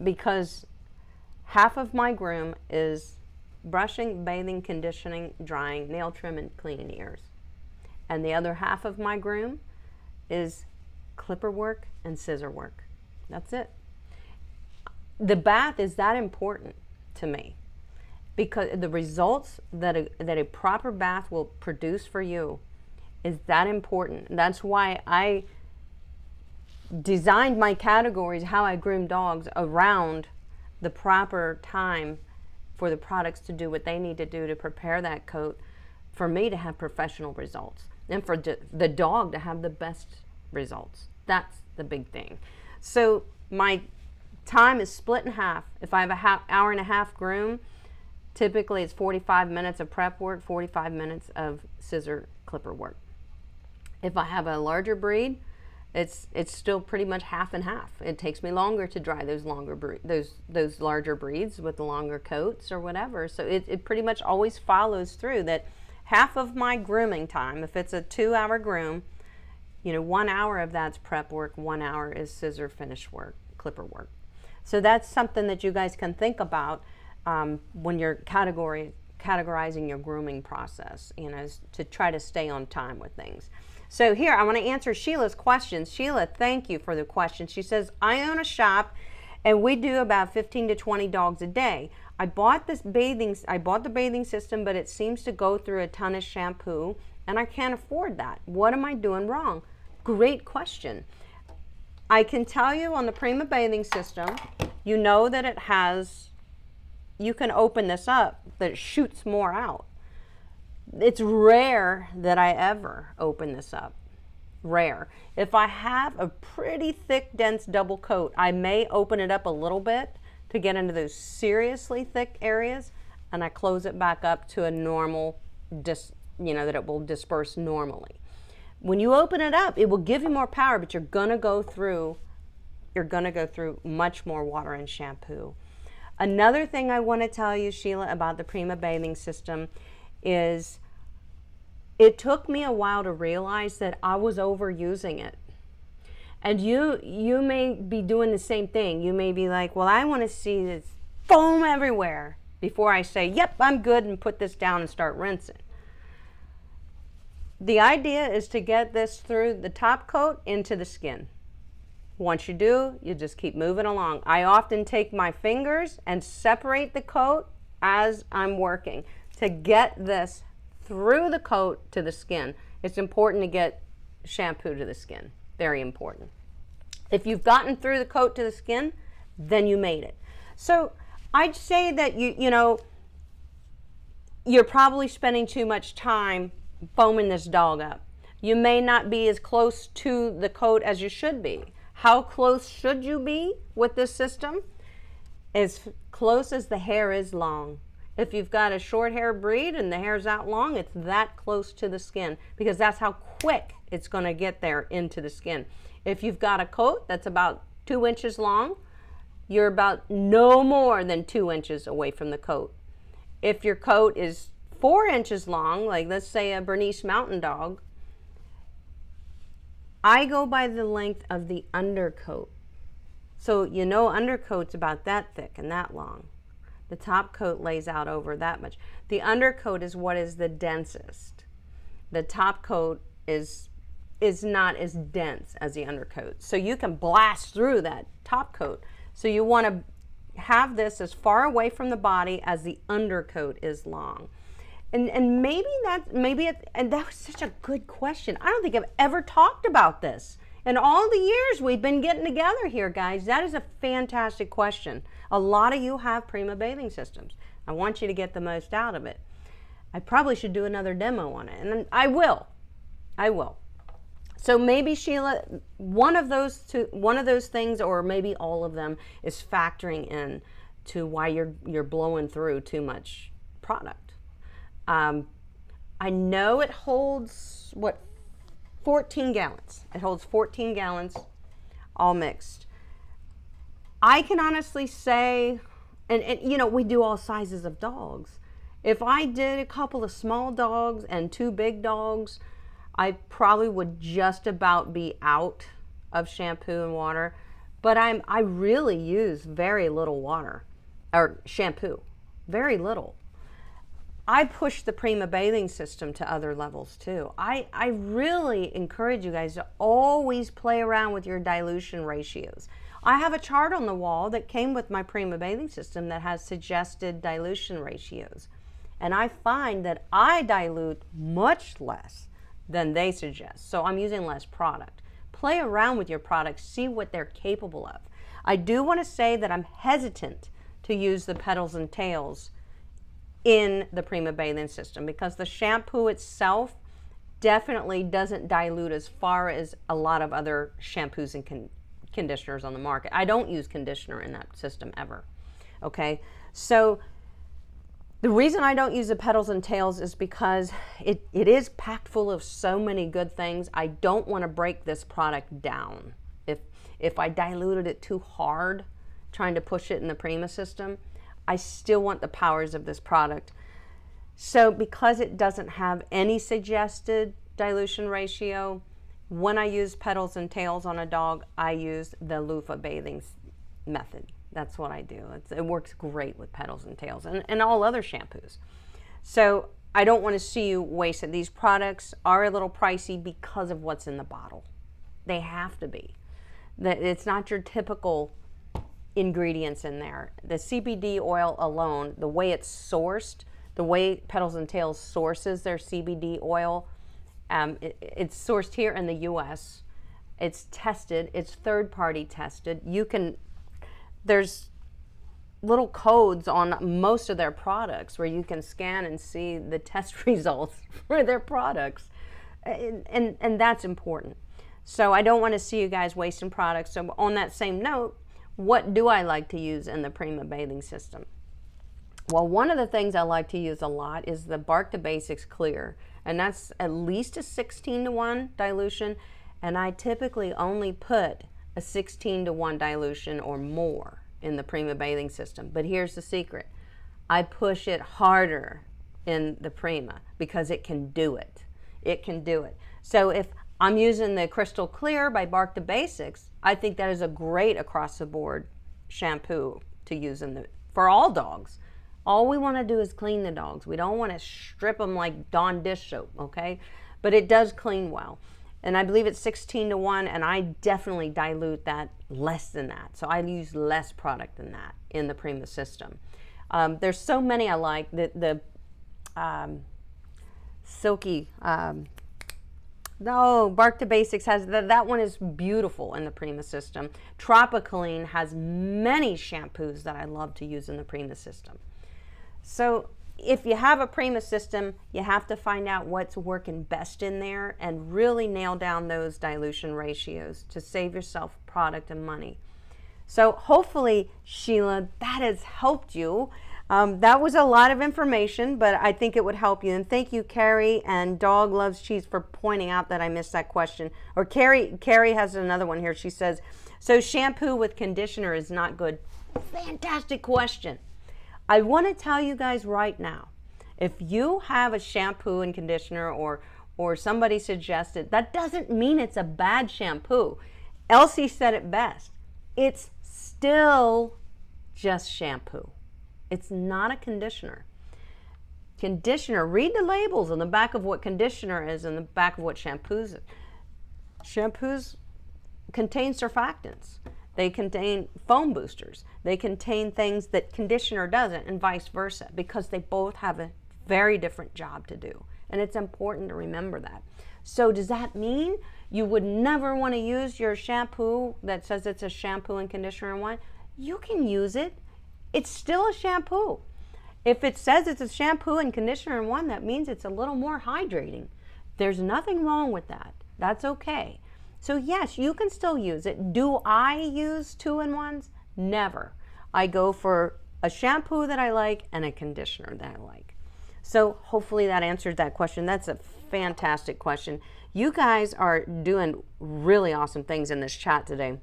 Speaker 1: because half of my groom is brushing, bathing, conditioning, drying, nail trim, and cleaning ears. And the other half of my groom is clipper work and scissor work. That's it. The bath is that important to me because the results that a proper bath will produce for you is that important. That's why I designed my categories, how I groom dogs, around the proper time for the products to do what they need to do to prepare that coat for me to have professional results and for the dog to have the best results. That's the big thing. So my time is split in half. If I have a hour and a half groom, typically it's 45 minutes of prep work, 45 minutes of scissor clipper work. If I have a larger breed, it's still pretty much half and half. It takes me longer to dry those those larger breeds with the longer coats or whatever. So it pretty much always follows through that half of my grooming time, if it's a 2-hour groom, you know, 1 hour of that's prep work, 1 hour is scissor finish work, clipper work. So that's something that you guys can think about when you're categorizing categorizing your grooming process, you know, to try to stay on time with things. So here, I want to answer Sheila's questions. Sheila, thank you for the question. She says, I own a shop and we do about 15 to 20 dogs a day. I bought the bathing system, but it seems to go through a ton of shampoo and I can't afford that. What am I doing wrong? Great question. I can tell you on the Prima bathing system, you know that it has, you can open this up, that it shoots more out. It's rare that I ever open this up. Rare. If I have a pretty thick, dense double coat, I may open it up a little bit to get into those seriously thick areas, and I close it back up to a normal, that it will disperse normally. When you open it up, it will give you more power, but you're gonna go through much more water and shampoo. Another thing I want to tell you, Sheila, about the Prima bathing system is it took me a while to realize that I was overusing it. And you may be doing the same thing. You may be like, well, I want to see this foam everywhere before I say, yep, I'm good, and put this down and start rinsing. The idea is to get this through the top coat into the skin. Once you do, you just keep moving along. I often take my fingers and separate the coat as I'm working to get this through the coat to the skin. It's important to get shampoo to the skin. Very important. If you've gotten through the coat to the skin, then you made it. So I'd say that you're probably spending too much time foaming this dog up. You may not be as close to the coat as you should be. How close should you be with this system? As close as the hair is long. If you've got a short hair breed and the hair's out long, it's that close to the skin, because that's how quick it's going to get there into the skin. If you've got a coat that's about 2 inches long, you're about no more than 2 inches away from the coat. If your coat is 4 inches long, like let's say a Bernese Mountain Dog, I go by the length of the undercoat. So undercoat's about that thick and that long. The top coat lays out over that much. The undercoat is what is the densest. The top coat is not as dense as the undercoat. So you can blast through that top coat. So you want to have this as far away from the body as the undercoat is long. And maybe that was such a good question. I don't think I've ever talked about this. In all the years we've been getting together here, guys, that is a fantastic question. A lot of you have Prima bathing systems. I want you to get the most out of it. I probably should do another demo on it, and I will. So maybe, Sheila, one of those things, or maybe all of them, is factoring in to why you're blowing through too much product. I know it holds 14 gallons. It holds 14 gallons, all mixed. I can honestly say, and we do all sizes of dogs. If I did a couple of small dogs and 2 big dogs, I probably would just about be out of shampoo and water. But I really use very little water or shampoo, very little. I push the Prima bathing system to other levels too. I really encourage you guys to always play around with your dilution ratios. I have a chart on the wall that came with my Prima bathing system that has suggested dilution ratios. And I find that I dilute much less than they suggest. So I'm using less product. Play around with your products, see what they're capable of. I do want to say that I'm hesitant to use the petals and tails in the Prima bathing system because the shampoo itself definitely doesn't dilute as far as a lot of other shampoos and conditioners on the market. I don't use conditioner in that system ever. Okay, so the reason I don't use the petals and tails is because it is packed full of so many good things. I don't want to break this product down. If I diluted it too hard trying to push it in the Prima system, I still want the powers of this product. So because it doesn't have any suggested dilution ratio, when I use petals and tails on a dog, I use the loofah bathing method. That's what I do. It works great with petals and tails and all other shampoos. So I don't want to see you waste it. These products are a little pricey because of what's in the bottle. They have to be. It's not your typical ingredients in there. The CBD oil alone, the way it's sourced, the way Petals and Tails sources their CBD oil, it's sourced here in the US. It's tested, it's third-party tested. There's little codes on most of their products where you can scan and see the test results for their products. And that's important. So I don't want to see you guys wasting products. So on that same note, what do I like to use in the Prima bathing system? Well, one of the things I like to use a lot is the Bark to Basics Clear. And that's at least a 16-to-1 dilution. And I typically only put a 16-to-1 dilution or more in the Prima bathing system. But here's the secret. I push it harder in the Prima because it can do it. It can do it. So if I'm using the Crystal Clear by Bark to Basics, I think that is a great across-the-board shampoo to use for all dogs. All we want to do is clean the dogs. We don't want to strip them like Dawn dish soap, okay? But it does clean well. And I believe it's 16-to-1, and I definitely dilute that less than that. So I use less product than that in the Prima system. There's so many I like. The Silky... No, Bark to Basics has that one is beautiful in the Prima system. Tropicaline has many shampoos that I love to use in the Prima system. So if you have a Prima system, you have to find out what's working best in there and really nail down those dilution ratios to save yourself product and money. So hopefully, Sheila, that has helped you. That was a lot of information, but I think it would help you. And thank you, Carrie and Dog Loves Cheese, for pointing out that I missed that question. Or Carrie has another one here. She says, so shampoo with conditioner is not good. Fantastic question. I want to tell you guys right now, if you have a shampoo and conditioner or somebody suggested, that doesn't mean it's a bad shampoo. Elsie said it best. It's still just shampoo. It's not a conditioner. Conditioner, read the labels on the back of what conditioner is and the back of what shampoos is. Shampoos contain surfactants. They contain foam boosters. They contain things that conditioner doesn't, and vice versa, because they both have a very different job to do. And it's important to remember that. So does that mean you would never want to use your shampoo that says it's a shampoo and conditioner in one? You can use it. It's still a shampoo. If it says it's a shampoo and conditioner in one, that means it's a little more hydrating. There's nothing wrong with that. That's okay. So yes, you can still use it. Do I use 2-in-1s? Never. I go for a shampoo that I like and a conditioner that I like. So hopefully that answered that question. That's a fantastic question. You guys are doing really awesome things in this chat today.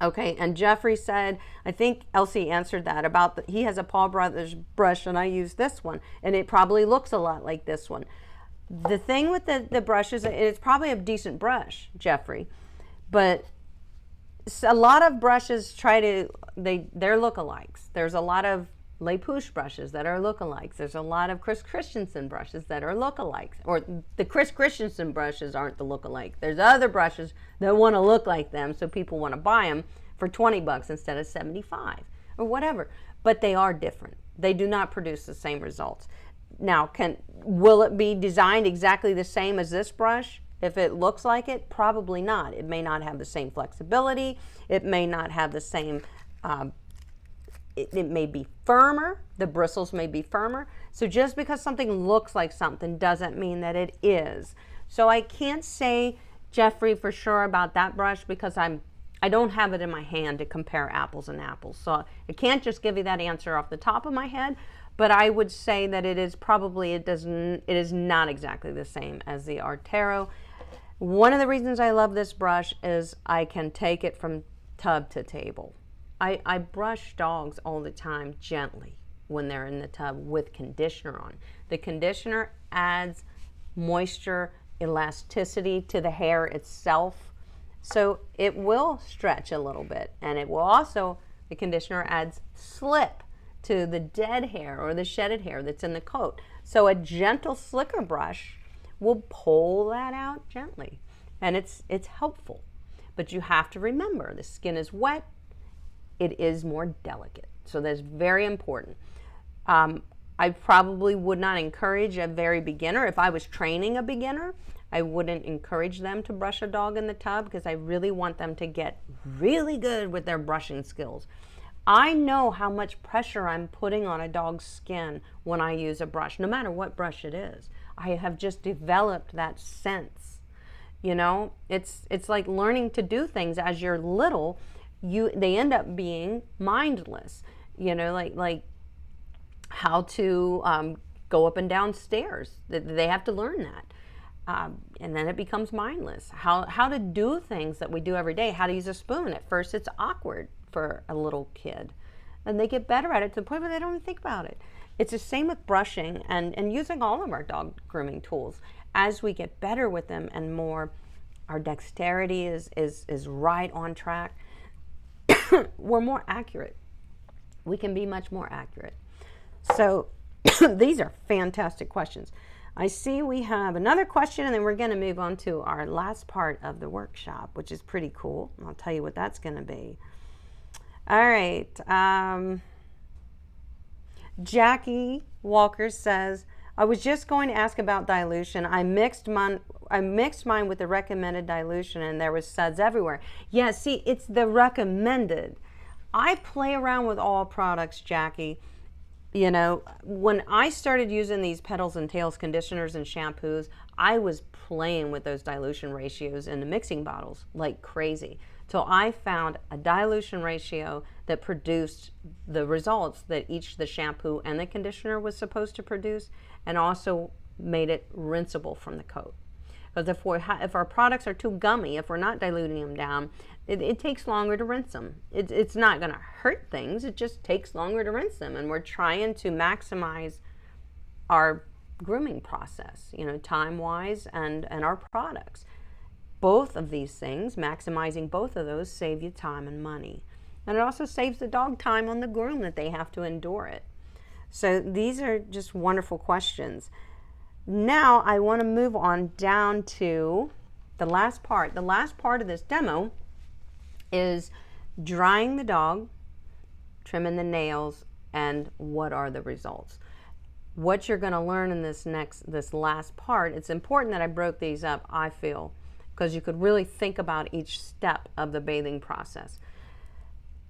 Speaker 1: Okay, and Jeffrey said, I think Elsie answered that about he has a Paul Brothers brush and I use this one, and it probably looks a lot like this one. The thing with the brushes, it's probably a decent brush, Jeffrey, but a lot of brushes they're lookalikes. There's a lot of Les Pouche brushes that are lookalikes. There's a lot of Chris Christensen brushes that are lookalikes. Or the Chris Christensen brushes aren't the lookalike. There's other brushes that want to look like them, so people want to buy them for 20 bucks instead of 75 or whatever. But they are different. They do not produce the same results. Now, will it be designed exactly the same as this brush? If it looks like it, probably not. It may not have the same flexibility. It may not have the same it may be firmer, the bristles may be firmer. So just because something looks like something doesn't mean that it is. So I can't say, Jeffrey, for sure about that brush because I don't have it in my hand to compare apples and apples. So I can't just give you that answer off the top of my head, but I would say that it is not exactly the same as the Artero. One of the reasons I love this brush is I can take it from tub to table. I brush dogs all the time gently when they're in the tub with conditioner on. The conditioner adds moisture, elasticity to the hair itself, so it will stretch a little bit, and it will also, the conditioner adds slip to the dead hair or the shedded hair that's in the coat. So a gentle slicker brush will pull that out gently, and it's helpful. But you have to remember, the skin is wet, it is more delicate. So that's very important. I probably would not encourage a very beginner. If I was training a beginner, I wouldn't encourage them to brush a dog in the tub, because I really want them to get really good with their brushing skills. I know how much pressure I'm putting on a dog's skin when I use a brush, no matter what brush it is. I have just developed that sense. You know, it's like learning to do things as you're little. They end up being mindless. You know, like how to go up and down stairs. They have to learn that. And then it becomes mindless. How to do things that we do every day. How to use a spoon. At first it's awkward for a little kid, and they get better at it to the point where they don't even think about it. It's the same with brushing and using all of our dog grooming tools. As we get better with them and more, our dexterity is right on track, we're more accurate. We can be much more accurate. So these are fantastic questions. I see we have another question, and then we're going to move on to our last part of the workshop, which is pretty cool. I'll tell you what that's going to be. All right. Jackie Walker says, I was just going to ask about dilution. I mixed mine with the recommended dilution, and there was suds everywhere. Yeah, see, it's the recommended. I play around with all products, Jackie. You know, when I started using these Petals and Tails conditioners and shampoos, I was playing with those dilution ratios in the mixing bottles like crazy. So I found a dilution ratio that produced the results that each the shampoo and the conditioner was supposed to produce, and also made it rinsable from the coat. Because if our products are too gummy, if we're not diluting them down, it takes longer to rinse them. It's not going to hurt things, it just takes longer to rinse them. And we're trying to maximize our grooming process, you know, time-wise and our products. Both of these things, maximizing both of those, save you time and money. And it also saves the dog time on the groom that they have to endure it. So these are just wonderful questions. Now I want to move on down to the last part. The last part of this demo is drying the dog, trimming the nails, and what are the results. What you're going to learn in this last part, it's important that I broke these up, I feel, because you could really think about each step of the bathing process.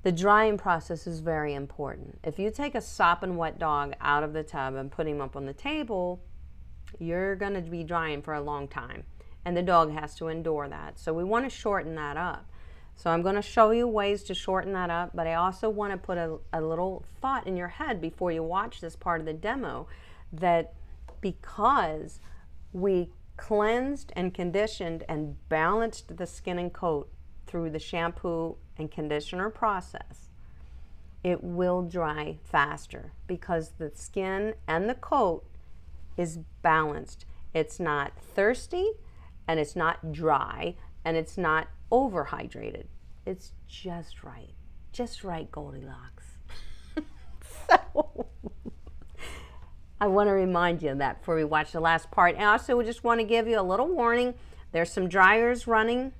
Speaker 1: The drying process is very important. If you take a sopping wet dog out of the tub and put him up on the table, you're going to be drying for a long time, and the dog has to endure that. So we want to shorten that up. So I'm going to show you ways to shorten that up, but I also want to put a little thought in your head before you watch this part of the demo, that because we cleansed and conditioned and balanced the skin and coat through the shampoo and conditioner process, it will dry faster because the skin and the coat is balanced. It's not thirsty, and it's not dry, and it's not overhydrated. It's just right Goldilocks. So I want to remind you of that before we watch the last part. And also we just want to give you a little warning. There's some dryers running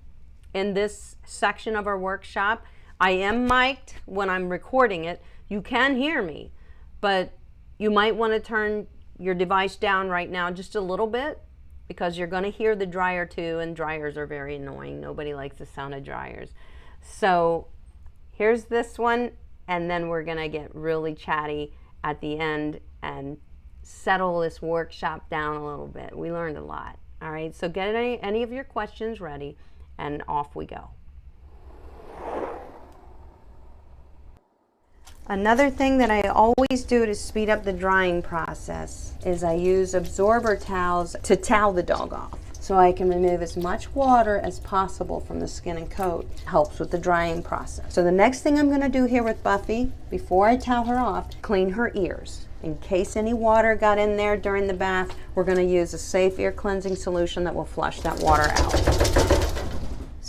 Speaker 1: in this section of our workshop. I am mic'd when I'm recording it. You can hear me, but you might want to turn your device down right now just a little bit, because you're going to hear the dryer too, and dryers are very annoying. Nobody likes the sound of dryers. So here's this one, and then we're going to get really chatty at the end and settle this workshop down a little bit. We learned a lot. All right, so get any of your questions ready, and off we go. Another thing that I always do to speed up the drying process is I use absorber towels to towel the dog off, so I can remove as much water as possible from the skin and coat. Helps with the drying process. So the next thing I'm going to do here with Buffy, before I towel her off, clean her ears. In case any water got in there during the bath, we're going to use a safe ear cleansing solution that will flush that water out.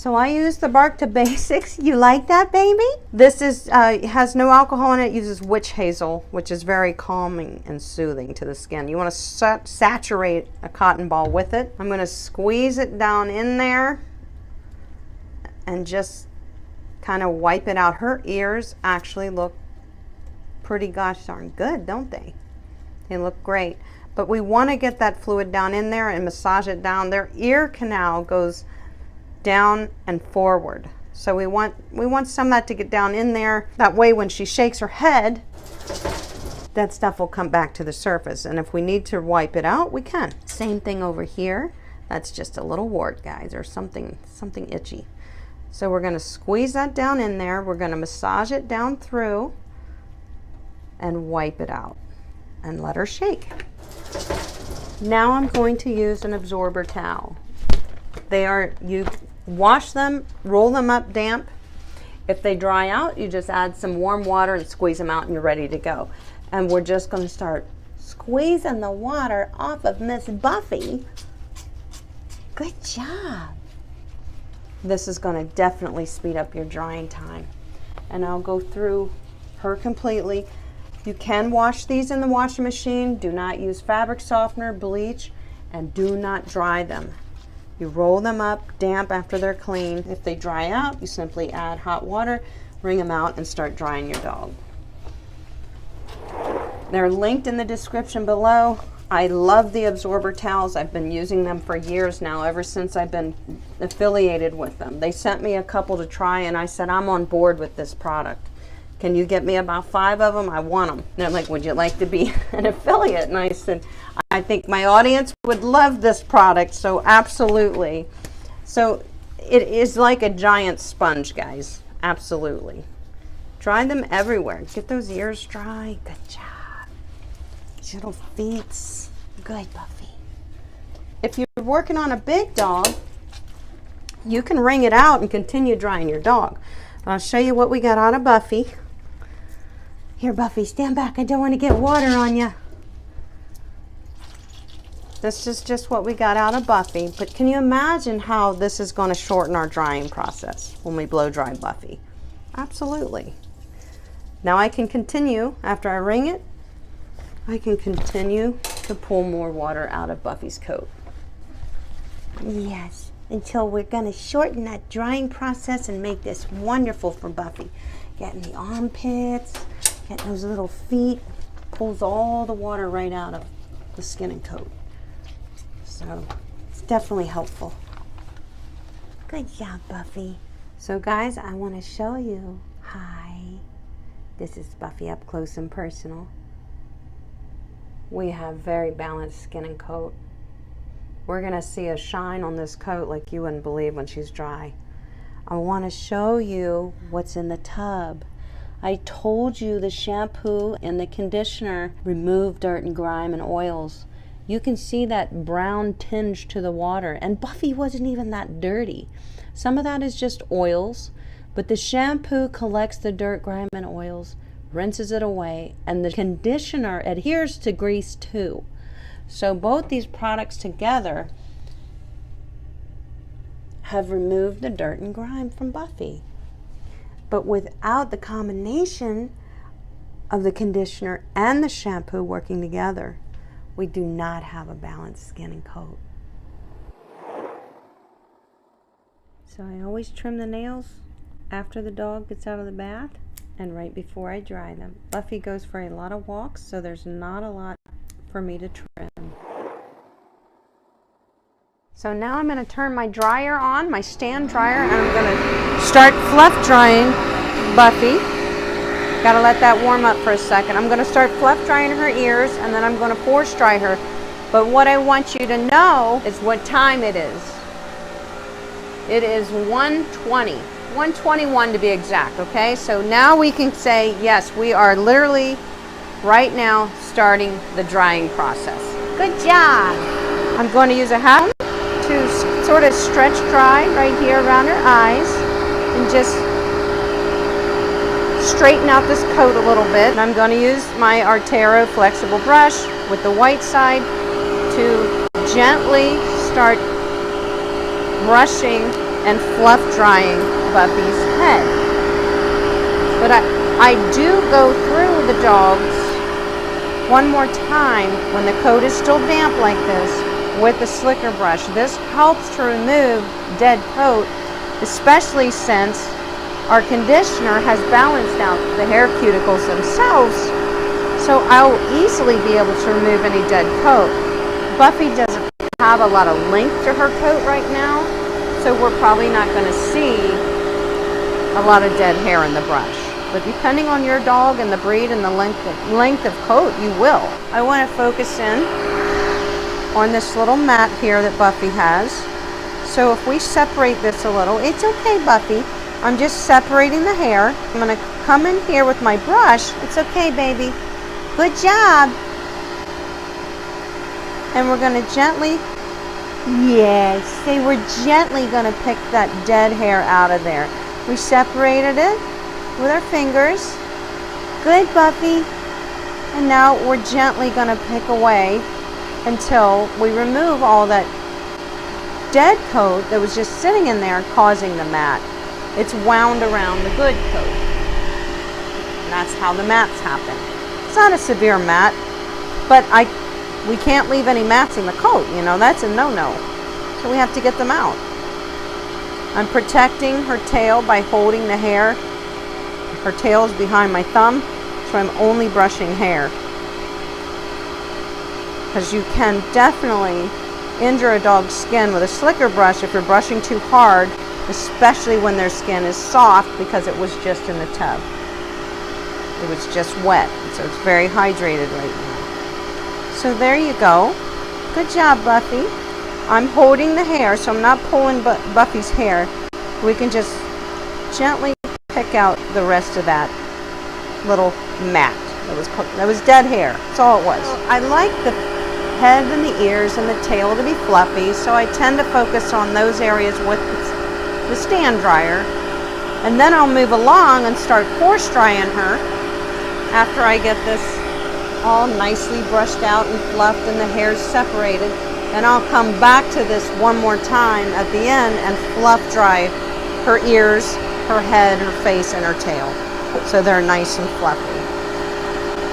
Speaker 1: So I use the Bark to Basics. You like that, baby? This is has no alcohol in it. It uses witch hazel, which is very calming and soothing to the skin. You want to saturate a cotton ball with it. I'm going to squeeze it down in there and just kind of wipe it out. Her ears actually look pretty gosh darn good, don't they? They look great. But we want to get that fluid down in there and massage it down. Their ear canal goes down and forward. So we want some of that to get down in there. That way when she shakes her head, that stuff will come back to the surface. And if we need to wipe it out, we can. Same thing over here. That's just a little wart, guys, or something itchy. So we're going to squeeze that down in there. We're going to massage it down through and wipe it out and let her shake. Now I'm going to use an absorber towel. You wash them, roll them up damp. If they dry out, you just add some warm water and squeeze them out and you're ready to go. And we're just going to start squeezing the water off of Miss Buffy. Good job. This is going to definitely speed up your drying time. And I'll go through her completely. You can wash these in the washing machine. Do not use fabric softener, bleach, and do not dry them. You roll them up damp after they're clean. If they dry out, you simply add hot water, wring them out, and start drying your dog. They're linked in the description below. I love the absorber towels. I've been using them for years now, ever since I've been affiliated with them. They sent me a couple to try, and I said, I'm on board with this product. Can you get me about 5 of them? I want them. And they're like, would you like to be an affiliate? And I said, I think my audience would love this product, so absolutely. So it is like a giant sponge, guys. Absolutely. Dry them everywhere. Get those ears dry. Good job. Little feet. Good, Buffy. If you're working on a big dog, you can wring it out and continue drying your dog. I'll show you what we got out of Buffy. Here, Buffy, stand back. I don't want to get water on you. This is just what we got out of Buffy. But can you imagine how this is going to shorten our drying process when we blow dry Buffy? Absolutely. Now I can continue, after I wring it, I can continue to pull more water out of Buffy's coat. Yes, until we're going to shorten that drying process and make this wonderful for Buffy. Getting the armpits, getting those little feet, pulls all the water right out of the skin and coat. So it's definitely helpful. Good job, Buffy. So guys, I want to show you. Hi. This is Buffy up close and personal. We have very balanced skin and coat. We're going to see a shine on this coat like you wouldn't believe when she's dry. I want to show you what's in the tub. I told you the shampoo and the conditioner remove dirt and grime and oils. You can see that brown tinge to the water, and Buffy wasn't even that dirty. Some of that is just oils, but the shampoo collects the dirt, grime, and oils, rinses it away, and the conditioner adheres to grease too. So both these products together have removed the dirt and grime from Buffy. But without the combination of the conditioner and the shampoo working together, we do not have a balanced skin and coat. So I always trim the nails after the dog gets out of the bath and right before I dry them. Buffy goes for a lot of walks, so there's not a lot for me to trim. So now I'm going to turn my dryer on, my stand dryer, and I'm going to start fluff drying Buffy. Got to let that warm up for a second. I'm going to start fluff drying her ears, and then I'm going to force dry her. But what I want you to know is what time it is. It is 1:20, 1:21 to be exact, okay? So now we can say, yes, we are literally right now starting the drying process. Good job. I'm going to use a half to sort of stretch dry right here around her eyes and just straighten out this coat a little bit. And I'm going to use my Artero flexible brush with the white side to gently start brushing and fluff drying Buffy's head. But I do go through the dogs one more time when the coat is still damp like this with the slicker brush. This helps to remove dead coat, especially since our conditioner has balanced out the hair cuticles themselves, so I'll easily be able to remove any dead coat. Buffy doesn't have a lot of length to her coat right now, so we're probably not going to see a lot of dead hair in the brush. But depending on your dog and the breed and the length of coat, you will. I want to focus in on this little mat here that Buffy has. So if we separate this a little, it's okay, Buffy. I'm just separating the hair. I'm going to come in here with my brush. It's okay, baby. Good job. And we're going to gently, we're gently going to pick that dead hair out of there. We separated it with our fingers. Good, Buffy. And now we're gently going to pick away until we remove all that dead coat that was just sitting in there causing the mat. It's wound around the good coat. And that's how the mats happen. It's not a severe mat, but we can't leave any mats in the coat, you know, that's a no-no. So we have to get them out. I'm protecting her tail by holding the hair. Her tail is behind my thumb, so I'm only brushing hair. Because you can definitely injure a dog's skin with a slicker brush if you're brushing too hard, especially when their skin is soft because it was just in the tub. It was just wet, so it's very hydrated right now. So there you go. Good job, Buffy. I'm holding the hair, so I'm not pulling Buffy's hair. We can just gently pick out the rest of that little mat. That was dead hair. That's all it was. I like the head and the ears and the tail to be fluffy, so I tend to focus on those areas with the stand dryer. And then I'll move along and start force drying her after I get this all nicely brushed out and fluffed and the hair's separated. And I'll come back to this one more time at the end and fluff dry her ears, her head, her face, and her tail, so they're nice and fluffy.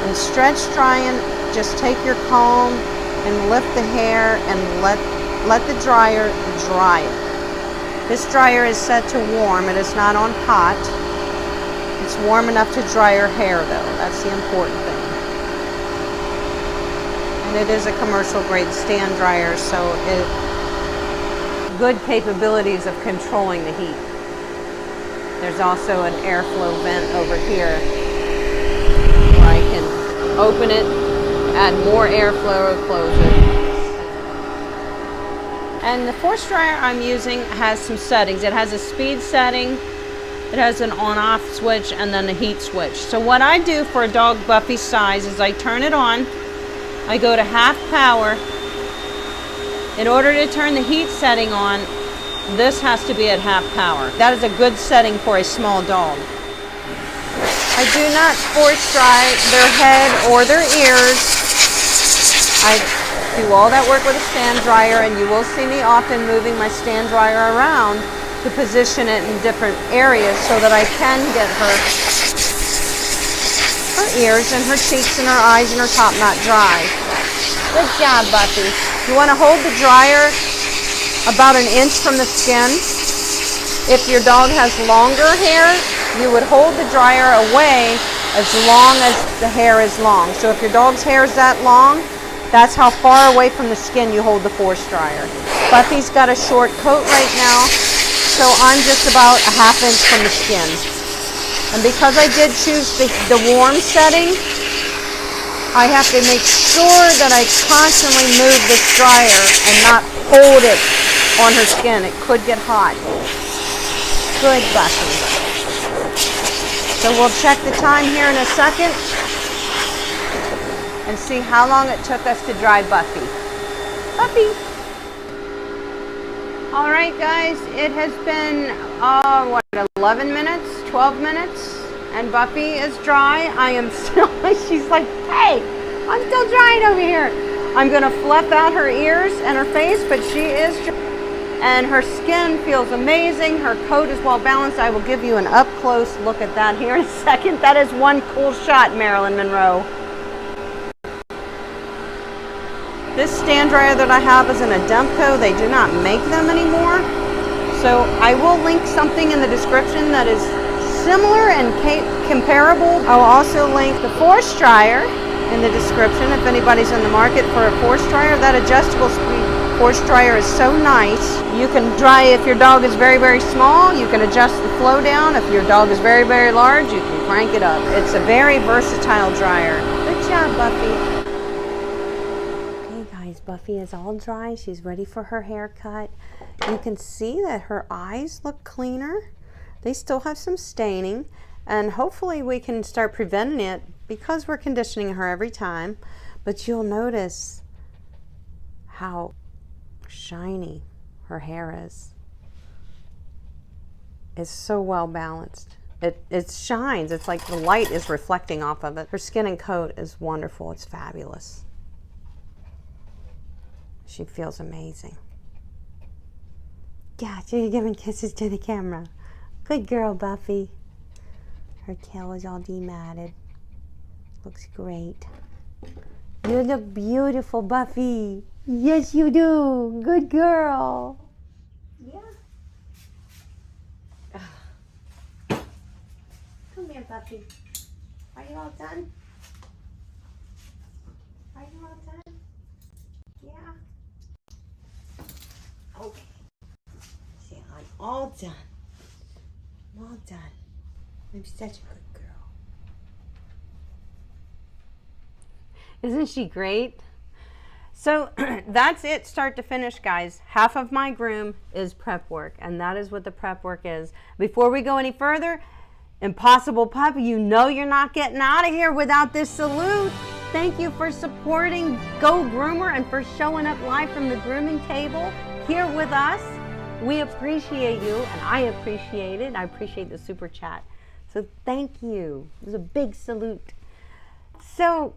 Speaker 1: And stretch drying, just take your comb and lift the hair and let the dryer dry it. This dryer is set to warm. It is not on hot. It's warm enough to dry her hair, though. That's the important thing. And it is a commercial grade stand dryer, so good capabilities of controlling the heat. There's also an airflow vent over here where I can open it, add more airflow, or close it. And the force dryer I'm using has some settings. It has a speed setting, it has an on-off switch, and then a heat switch. So what I do for a dog Buffy's size is I turn it on, I go to half power. In order to turn the heat setting on, this has to be at half power. That is a good setting for a small dog. I do not force dry their head or their ears. I do all that work with a stand dryer, and you will see me often moving my stand dryer around to position it in different areas so that I can get her ears and her cheeks and her eyes and her top knot dry. Good job, Buffy. You want to hold the dryer about an inch from the skin. If your dog has longer hair, you would hold the dryer away as long as the hair is long. So if your dog's hair is that long, that's how far away from the skin you hold the force dryer. Buffy's got a short coat right now, so I'm just about a half inch from the skin. And because I did choose the warm setting, I have to make sure that I constantly move this dryer and not hold it on her skin. It could get hot. Good, Buffy. So we'll check the time here in a second and see how long it took us to dry Buffy. Buffy! All right, guys, it has been, 11 minutes, 12 minutes, and Buffy is dry. I am still, she's like, hey, I'm still drying over here. I'm gonna fluff out her ears and her face, but she is dry. And her skin feels amazing. Her coat is well balanced. I will give you an up close look at that here in a second. That is one cool shot, Marilyn Monroe. This stand dryer that I have is in a Demco. They do not make them anymore. So I will link something in the description that is similar and comparable. I will also link the force dryer in the description if anybody's in the market for a force dryer. That adjustable speed force dryer is so nice. You can dry if your dog is very, very small. You can adjust the flow down. If your dog is very, very large, you can crank it up. It's a very versatile dryer. Good job, Buffy. Okay, guys, Buffy is all dry. She's ready for her haircut. You can see that her eyes look cleaner. They still have some staining, and hopefully we can start preventing it because we're conditioning her every time. But you'll notice how shiny her hair is. It's so well balanced. It shines. It's like the light is reflecting off of it. Her skin and coat is wonderful. It's fabulous. She feels amazing. Yeah, you're giving kisses to the camera. Good girl, Buffy. Her tail is all dematted. Looks great. You look beautiful, Buffy. Yes, you do. Good girl. Yeah. Come here, Buffy. Are you all done? Are you all done? Yeah. Okay. See, I'm all done. I'm all done. I'm such a good girl. Isn't she great? So that's it, start to finish, guys. Half of my groom is prep work, and that is what the prep work is. Before we go any further, Impossible Pup, you know you're not getting out of here without this salute. Thank you for supporting Go Groomer and for showing up live from the grooming table here with us. We appreciate you, and I appreciate it. I appreciate the super chat. So thank you. It was a big salute. So,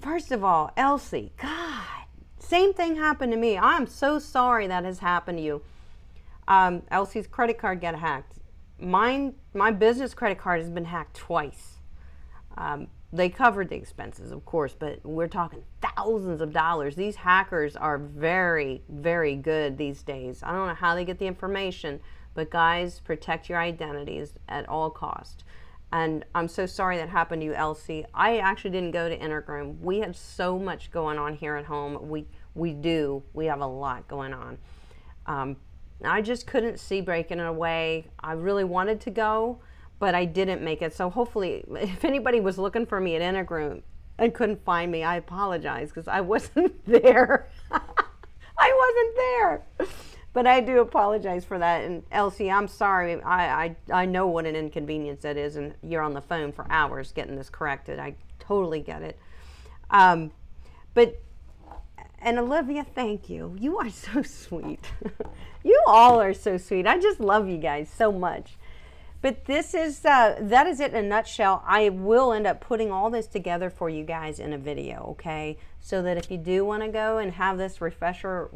Speaker 1: first of all, Elsie, God, same thing happened to me. I'm so sorry that has happened to you. Elsie's credit card got hacked. My business credit card has been hacked twice. They covered the expenses, of course, but we're talking thousands of dollars. These hackers are very, very good these days. I don't know how they get the information, but guys, protect your identities at all costs. And I'm so sorry that happened to you, Elsie. I actually didn't go to Intergroom. We had so much going on here at home. We have a lot going on. I just couldn't see breaking it away. I really wanted to go, but I didn't make it. So hopefully, if anybody was looking for me at Intergroom and couldn't find me, I apologize because I wasn't there. I wasn't there. But I do apologize for that. And Elsie, I'm sorry. I know what an inconvenience that is, and you're on the phone for hours getting this corrected. I totally get it. And Olivia, thank you. You are so sweet. You all are so sweet. I just love you guys so much. But that is it in a nutshell. I will end up putting all this together for you guys in a video, okay? So that if you do want to go and have this refresher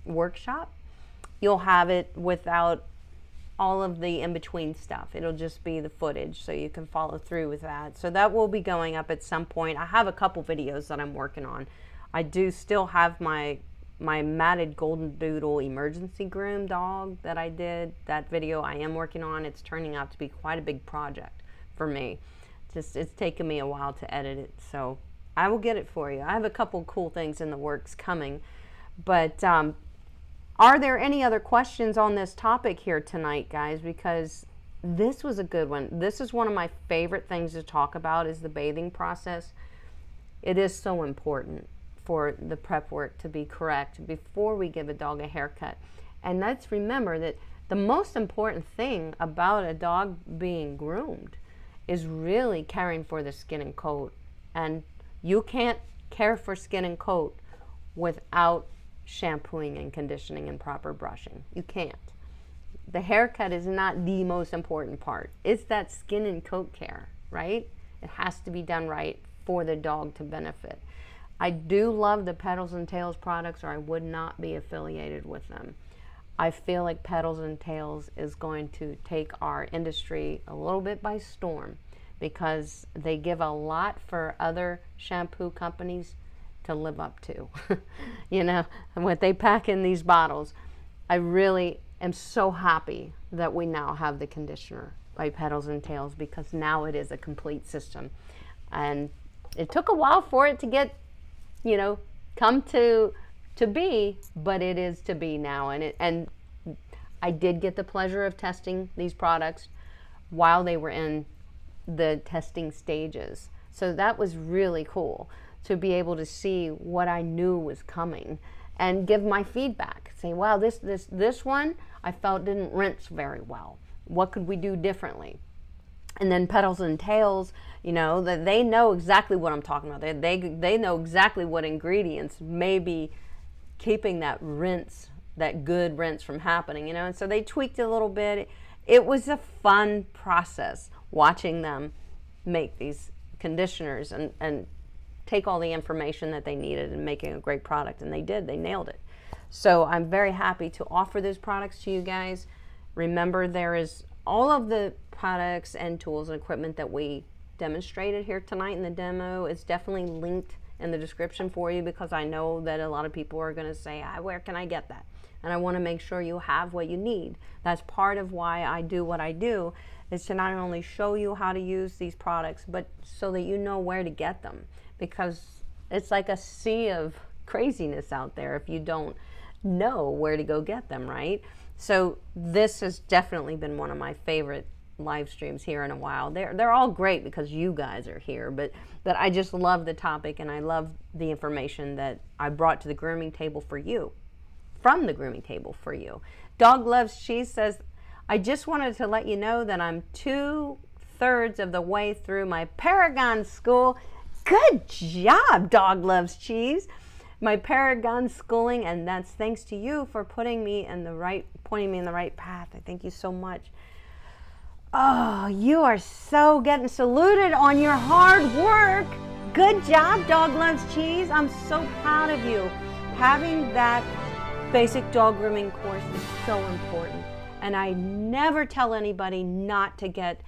Speaker 1: workshop, you'll have it without all of the in-between stuff. It'll just be the footage, so you can follow through with that. So that will be going up at some point. I have a couple videos that I'm working on. I do still have my matted golden doodle emergency groom dog that I did. That video I am working on. It's turning out to be quite a big project for me. It's taken me a while to edit it, so I will get it for you. I have a couple cool things in the works coming. But are there any other questions on this topic here tonight, guys? Because this was a good one. This is one of my favorite things to talk about, is the bathing process. It is so important for the prep work to be correct before we give a dog a haircut. And let's remember that the most important thing about a dog being groomed is really caring for the skin and coat. And you can't care for skin and coat without shampooing and conditioning and proper brushing. You can't. The haircut is not the most important part. It's that skin and coat care, right? It has to be done right for the dog to benefit. I do love the Petals and Tails products, or I would not be affiliated with them. I feel like Petals and Tails is going to take our industry a little bit by storm, because they give a lot for other shampoo companies to live up to. You know, and what they pack in these bottles. I really am so happy that we now have the conditioner by Petals and Tails, because now it is a complete system. And it took a while for it to get, you know, come to be, but it is to be now. And I did get the pleasure of testing these products while they were in the testing stages. So that was really cool to be able to see what I knew was coming and give my feedback. Say, wow, this one I felt didn't rinse very well. What could we do differently? And then Petals and Tails, you know, that they know exactly what I'm talking about. They know exactly what ingredients may be keeping that rinse, that good rinse from happening, you know. And so they tweaked it a little bit. It was a fun process watching them make these conditioners and take all the information that they needed and making a great product. And they did. They nailed it. So I'm very happy to offer those products to you guys. Remember, there is all of the products and tools and equipment that we demonstrated here tonight in the demo is definitely linked in the description for you, because I know that a lot of people are going to say, where can I get that? And I want to make sure you have what you need. That's part of why I do what I do, is to not only show you how to use these products, but so that you know where to get them, because it's like a sea of craziness out there if you don't know where to go get them, right? So this has definitely been one of my favorite live streams here in a while. They're all great because you guys are here, but I just love the topic, and I love the information that I brought to the grooming table for you, from the grooming table for you. Dog Loves Cheese says, I just wanted to let you know that I'm 2/3 of the way through my Paragon school. Good job, Dog Loves Cheese. My Paragon schooling, and that's thanks to you for pointing me in the right path. I thank you so much. Oh, you are so getting saluted on your hard work. Good job, Dog Loves Cheese. I'm so proud of you. Having that basic dog grooming course is so important. And I never tell anybody not to get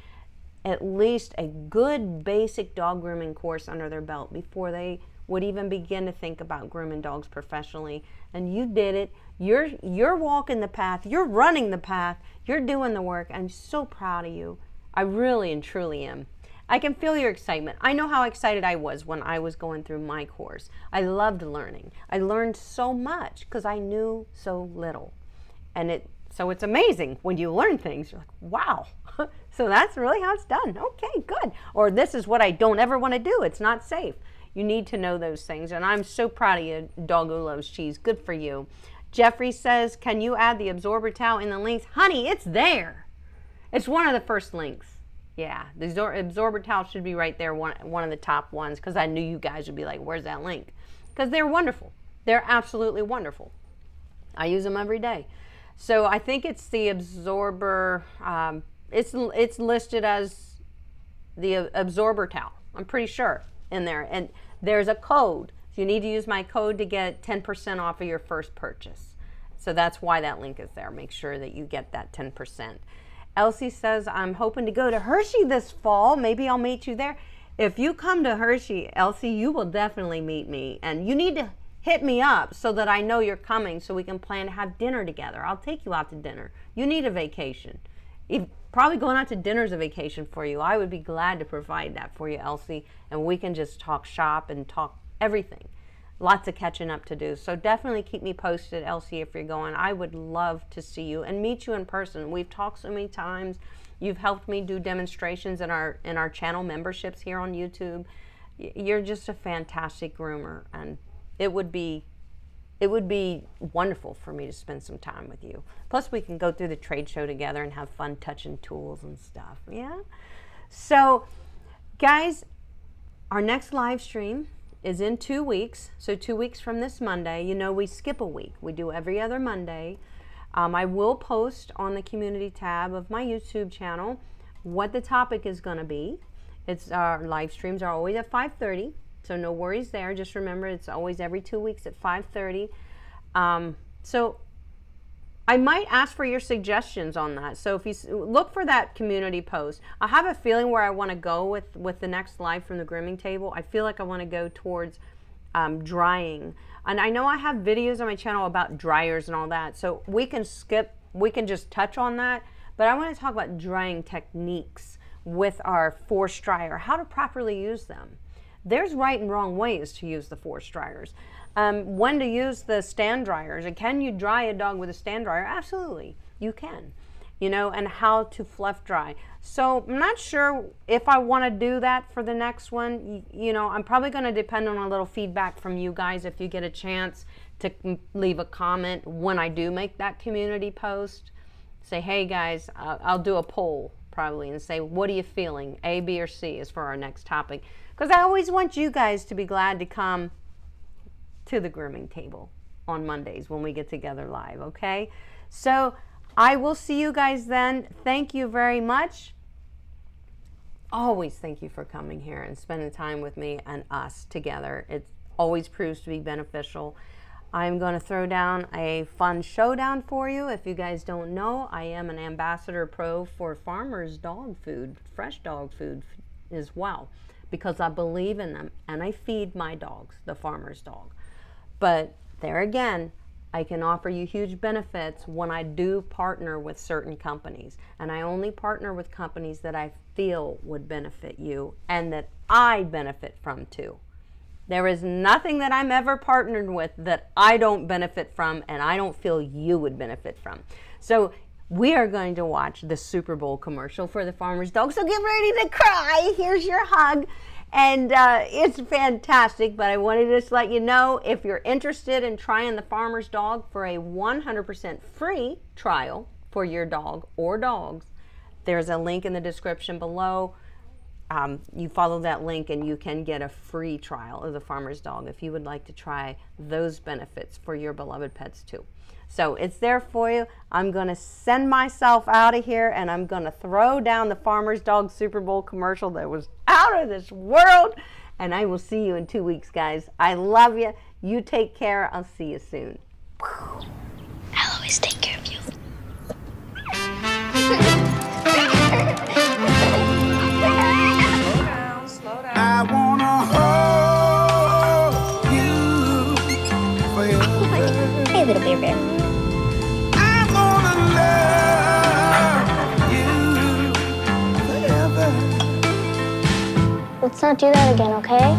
Speaker 1: at least a good basic dog grooming course under their belt before they would even begin to think about grooming dogs professionally. And you did it. You're walking the path. You're running the path. You're doing the work. I'm so proud of you. I really and truly am. I can feel your excitement. I know how excited I was when I was going through my course. I loved learning. I learned so much because I knew so little. And so it's amazing when you learn things. You're like, wow. So that's really how it's done. Okay, good. Or this is what I don't ever want to do. It's not safe. You need to know those things. And I'm so proud of you, Doggo Loves Cheese. Good for you. Jeffrey says, can you add the absorber towel in the links? Honey, it's there. It's one of the first links. Yeah, the absorber towel should be right there, one of the top ones, because I knew you guys would be like, where's that link? Because they're wonderful. They're absolutely wonderful. I use them every day. So I think it's the absorber, it's listed as the absorber towel. I'm pretty sure in there. And there's a code. So you need to use my code to get 10% off of your first purchase. So that's why that link is there. Make sure that you get that 10%. Elsie says, I'm hoping to go to Hershey this fall. Maybe I'll meet you there. If you come to Hershey, Elsie, you will definitely meet me. And you need to hit me up so that I know you're coming so we can plan to have dinner together. I'll take you out to dinner. You need a vacation. Probably going out to dinner is a vacation for you. I would be glad to provide that for you, Elsie. And we can just talk shop and talk everything. Lots of catching up to do. So definitely keep me posted, Elsie, if you're going. I would love to see you and meet you in person. We've talked so many times. You've helped me do demonstrations in our channel memberships here on YouTube. You're just a fantastic groomer, and it would be wonderful for me to spend some time with you. Plus, we can go through the trade show together and have fun touching tools and stuff. Yeah. So, guys, our next live stream is in 2 weeks. So 2 weeks from this Monday. You know, we skip a week. We do every other Monday. I will post on the community tab of my YouTube channel what the topic is going to be. Our live streams are always at 5:30. So no worries there. Just remember, it's always every 2 weeks at 5:30. So I might ask for your suggestions on that. So if you look for that community post, I have a feeling where I want to go with the next live from the grooming table. I feel like I want to go towards drying. And I know I have videos on my channel about dryers and all that. So we can just touch on that. But I want to talk about drying techniques with our force dryer, how to properly use them. There's right and wrong ways to use the force dryers. When to use the stand dryers, and can you dry a dog with a stand dryer? Absolutely, you can. You know, and how to fluff dry. So I'm not sure if I want to do that for the next one. You know, I'm probably going to depend on a little feedback from you guys if you get a chance to leave a comment when I do make that community post. Say, hey guys, I'll do a poll probably and say, what are you feeling? A, B, or C is for our next topic. Because I always want you guys to be glad to come to the grooming table on Mondays when we get together live, okay? So I will see you guys then. Thank you very much. Always thank you for coming here and spending time with me and us together. It always proves to be beneficial. I'm going to throw down a fun showdown for you. If you guys don't know, I am an ambassador pro for farmers' dog food, fresh dog food as well, because I believe in them and I feed my dogs, the farmer's dog. But there again, I can offer you huge benefits when I do partner with certain companies. And I only partner with companies that I feel would benefit you and that I benefit from too. There is nothing that I'm ever partnered with that I don't benefit from and I don't feel you would benefit from. So we are going to watch the Super Bowl commercial for the farmer's dog. So get ready to cry. Here's your hug. And it's fantastic, but I wanted to just let you know, if you're interested in trying the farmer's dog for a 100% free trial for your dog or dogs, there's a link in the description below. You follow that link and you can get a free trial of the farmer's dog if you would like to try those benefits for your beloved pets too. So it's there for you. I'm going to send myself out of here and I'm going to throw down the farmer's dog Super Bowl commercial that was out of this world. And I will see you in 2 weeks, guys. I love you. You take care. I'll see you soon.
Speaker 2: I'll always take care of you.
Speaker 3: Slow down.
Speaker 4: I wanna hold you forever.
Speaker 2: Hey, little bear bear.
Speaker 4: I wanna love you forever.
Speaker 2: Let's not do that again, okay?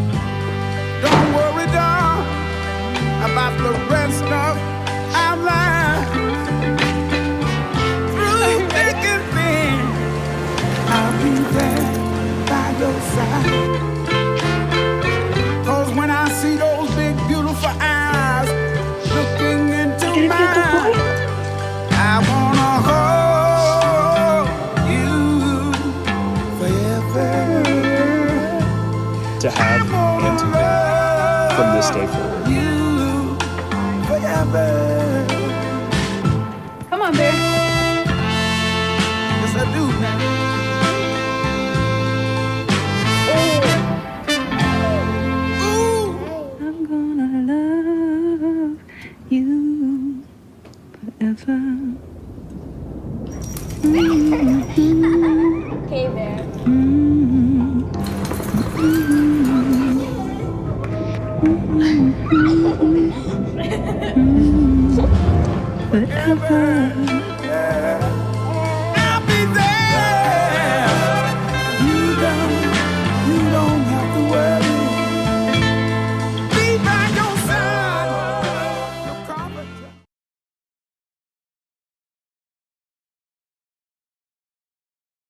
Speaker 4: Don't worry, darling, about the rest of our life. Through thick and thin, I'll be there by your side. 'Cause when I see those big, beautiful eyes looking into mine, I wanna hold you forever.
Speaker 3: To have and to be from this day forward.
Speaker 4: You forever.
Speaker 5: Come on, bear.
Speaker 4: Yes, I do, man.
Speaker 5: I'm gonna love you forever.
Speaker 2: Okay, bear.
Speaker 5: Forever.